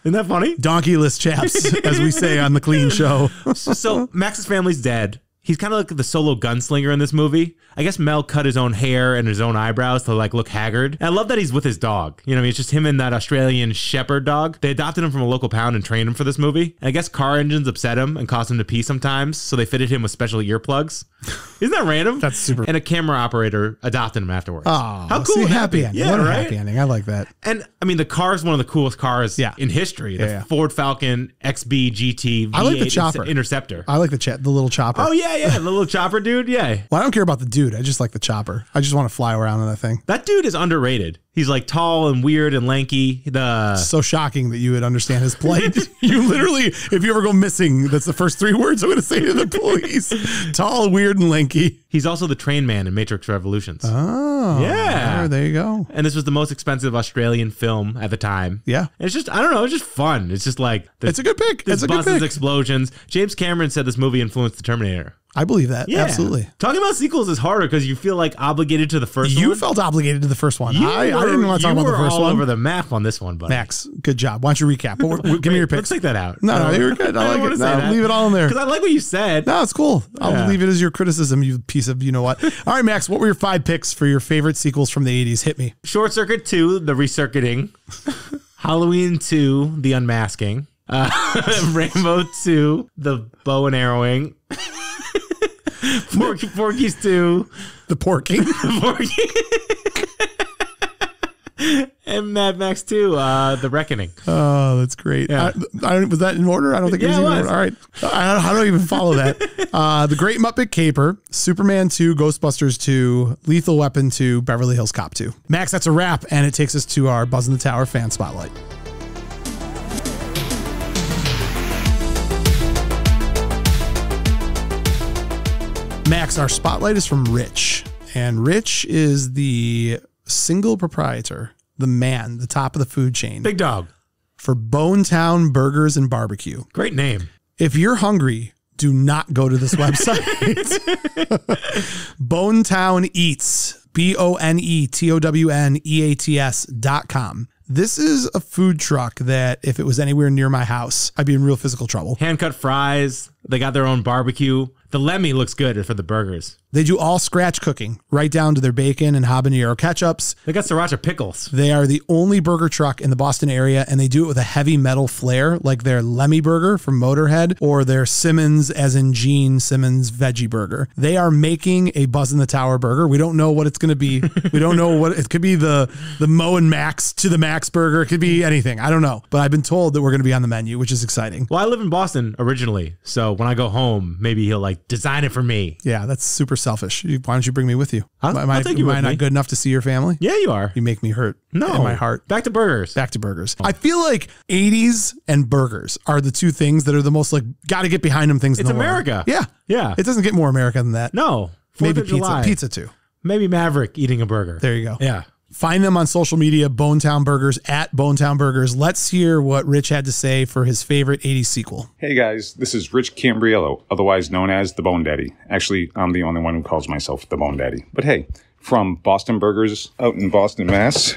Isn't that funny? Donkeyless chaps, as we say on the Clean Show. So Max's family's dead. He's kind of like the solo gunslinger in this movie. I guess Mel cut his own hair and his own eyebrows to like look haggard. And I love that he's with his dog. It's just him and that Australian shepherd dog. They adopted him from a local pound and trained him for this movie. And I guess car engines upset him and caused him to pee sometimes. So they fitted him with special earplugs. Isn't that random? That's super. And a camera operator adopted him afterwards. Oh, how cool. Happy ending. Yeah, what a happy ending. I like that. And the car is one of the coolest cars in history. The Ford Falcon XB GT V8 I like the chopper. Interceptor. I like the little chopper. Oh, yeah. The little chopper dude. Yeah. Well, I don't care about the dude. I just like the chopper. I just want to fly around on that thing. That dude is underrated. He's like tall and weird and lanky. So shocking that you would understand his plight. You literally, if you ever go missing, that's the first 3 words I'm going to say to the police. Tall, weird, and lanky. He's also the train man in Matrix Revolutions. Oh. Yeah. There you go. And this was the most expensive Australian film at the time. Yeah. And it's just, I don't know, it's just fun. It's just like... It's a good pick. It's a good pick. Explosions. James Cameron said this movie influenced the Terminator. I believe that. Yeah. Absolutely. Talking about sequels is harder because you feel like obligated to the first one. You felt obligated to the first one. I didn't want to talk about the first one. You were all over the map on this one, buddy. Max, good job. Why don't you recap? Give me your picks. Let's take that out. No, you're good. I like it. No, leave it all in there. Because I like what you said. No, it's cool. I'll leave it as your criticism, you piece of you-know-what. All right, Max, what were your 5 picks for your favorite sequels from the 80s? Hit me. Short Circuit 2, The Recircuiting. Halloween 2, The Unmasking. Rainbow 2, The Bow and Arrowing. Porky's 2. The Porking. And Mad Max 2, The Reckoning. Oh, that's great. Yeah. Was that in order? I don't think it was in order. All right. I don't even follow that. The Great Muppet Caper, Superman 2, Ghostbusters 2, Lethal Weapon 2, Beverly Hills Cop 2. Max, that's a wrap, and it takes us to our Buzzn The Tower fan spotlight. Max, our spotlight is from Rich, and Rich is the single proprietor, the man, the top of the food chain. Big dog. For Bonetown Burgers and Barbecue. Great name. If you're hungry, do not go to this website. Bonetown Eats, BONETOWNEATS.com. This is a food truck that if it was anywhere near my house, I'd be in real physical trouble. Hand-cut fries. They got their own barbecue. The Lemmy looks good for the burgers. They do all scratch cooking, right down to their bacon and habanero ketchups. They got sriracha pickles. They are the only burger truck in the Boston area, and they do it with a heavy metal flair, like their Lemmy burger from Motorhead or their Simmons, as in Gene Simmons veggie burger. They are making a Buzzn The Tower burger. We don't know what it's going to be. We don't know what it could be. The Mo and Max to the Max burger. It could be anything. I don't know, but I've been told that we're going to be on the menu, which is exciting. Well, I live in Boston originally, so when I go home, maybe he'll like design it for me. Yeah, that's super selfish. Why don't you bring me with you? I'll take you with me. Am I not good enough to see your family? Yeah, you are. You make me hurt in my heart. Back to burgers. Back to burgers. I feel like 80s and burgers are the two things that are the most like got to get behind them things in the world. It's America. Yeah. Yeah. It doesn't get more America than that. No. Maybe pizza. Pizza too. Maybe Maverick eating a burger. There you go. Yeah. Find them on social media, Bonetown Burgers, at Bonetown Burgers. Let's hear what Rich had to say for his favorite 80s sequel. Hey guys, this is Rich Cambriello, otherwise known as the Bone Daddy. Actually, I'm the only one who calls myself the Bone Daddy. But hey, from Boston Burgers out in Boston, Mass.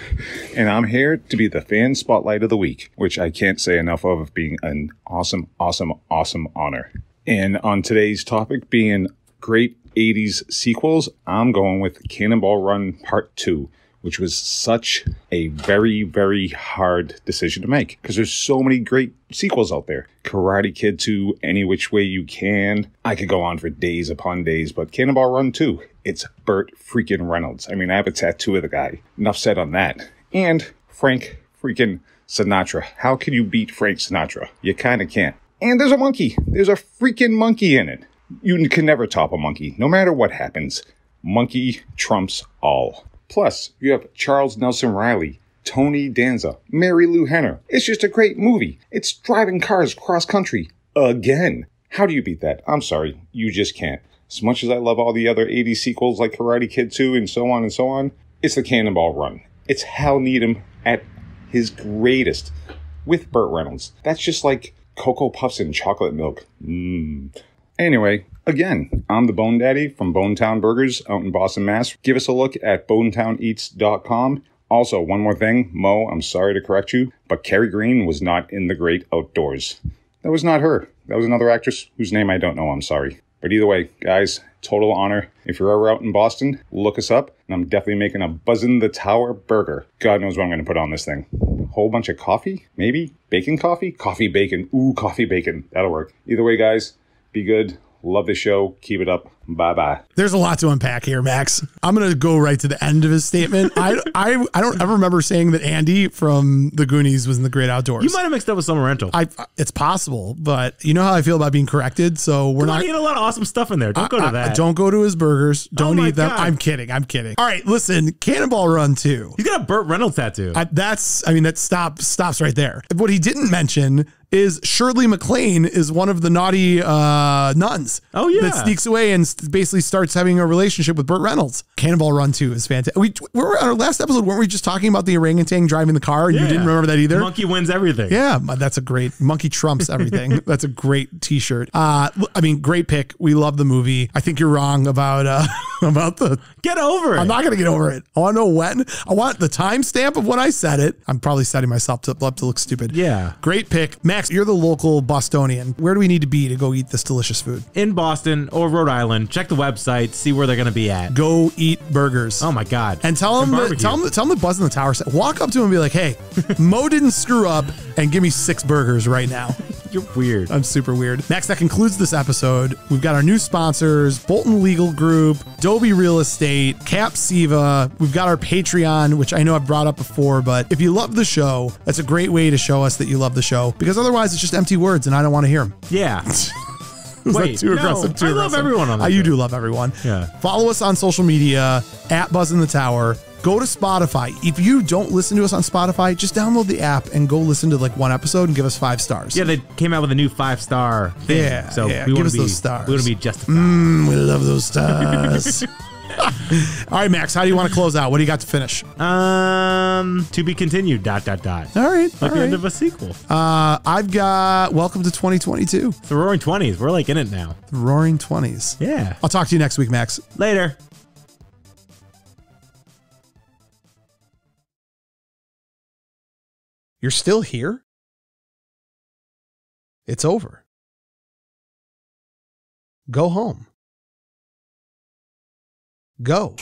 And I'm here to be the fan spotlight of the week, which I can't say enough of being an awesome, awesome, awesome honor. And on today's topic being great 80s sequels, I'm going with Cannonball Run Part 2, which was such a very, very hard decision to make because there's so many great sequels out there. Karate Kid 2, Any Which Way You Can. I could go on for days upon days, but Cannonball Run 2, it's Burt freaking Reynolds. I mean, I have a tattoo of the guy. Enough said on that. And Frank freaking Sinatra. How can you beat Frank Sinatra? You kind of can't. And there's a monkey. There's a freaking monkey in it. You can never top a monkey, no matter what happens. Monkey trumps all. Plus, you have Charles Nelson Riley, Tony Danza, Mary Lou Henner. It's just a great movie. It's driving cars cross country. Again. How do you beat that? I'm sorry. You just can't. As much as I love all the other 80s sequels like Karate Kid 2 and so on, it's the Cannonball Run. It's Hal Needham at his greatest with Burt Reynolds. That's just like Cocoa Puffs and chocolate milk. Anyway, again, I'm the Bone Daddy from Bonetown Burgers out in Boston, Mass. Give us a look at bonetowneats.com. Also, one more thing, Mo, I'm sorry to correct you, but Carrie Green was not in The Great Outdoors. That was not her. That was another actress whose name I don't know, I'm sorry. But either way, guys, total honor. If you're ever out in Boston, look us up, and I'm definitely making a Buzzn The Tower burger. God knows what I'm going to put on this thing. A whole bunch of coffee? Maybe? Bacon coffee? Coffee bacon. Ooh, coffee bacon. That'll work. Either way, guys, be good. Love the show. Keep it up. Bye-bye. There's a lot to unpack here, Max. I'm going to go right to the end of his statement. I don't ever remember saying that Andy from the Goonies was in The Great Outdoors. You might have mixed up with Summer Rental. It's possible, but you know how I feel about being corrected, so we're not. He had a lot of awesome stuff in there. Don't go to that. Don't go to his burgers. Don't eat them. God. I'm kidding. All right, listen, Cannonball Run 2. He's got a Burt Reynolds tattoo. That stops right there. What he didn't mention is Shirley MacLaine is one of the naughty nuns. Oh, yeah. That sneaks away and basically starts having a relationship with Burt Reynolds. Cannonball Run 2 is fantastic. We were on our last episode, weren't we just talking about the orangutan driving the car and you didn't remember that either? Monkey wins everything. Yeah, that's a great, monkey trumps everything. That's a great t-shirt. Great pick. We love the movie. I think you're wrong about the... Get over it. I'm not going to get over it. I want to know when. I want the timestamp of when I said it. I'm probably setting myself up to look stupid. Yeah. Great pick. Max, you're the local Bostonian. Where do we need to be to go eat this delicious food? In Boston or Rhode Island, check the website, see where they're going to be at. Go eat burgers. Oh my God. And tell them that Buzzn The Tower. Walk up to him and be like, hey, Mo didn't screw up and give me 6 burgers right now. You're weird. I'm super weird. Max, that concludes this episode. We've got our new sponsors, Bolton Legal Group, Dobie Real Estate, Cap Siva. We've got our Patreon, which I know I've brought up before, but if you love the show, that's a great way to show us that you love the show, because otherwise it's just empty words and I don't want to hear them. Yeah. Wait, too aggressive? I love everyone on that. You do love everyone. Yeah. Follow us on social media at Buzzn The Tower. Go to Spotify. If you don't listen to us on Spotify, just download the app and go listen to like one episode and give us 5 stars. Yeah, they came out with a new 5-star thing. Yeah, so yeah. we Give want us to be those stars. We want to be justified. We love those stars. All right, Max, how do you want to close out? What do you got to finish? To be continued, ... All right. Like the end of a sequel. I've got Welcome to 2022. The Roaring 20s. We're like in it now. The Roaring 20s. Yeah. I'll talk to you next week, Max. Later. You're still here? It's over. Go home. Go.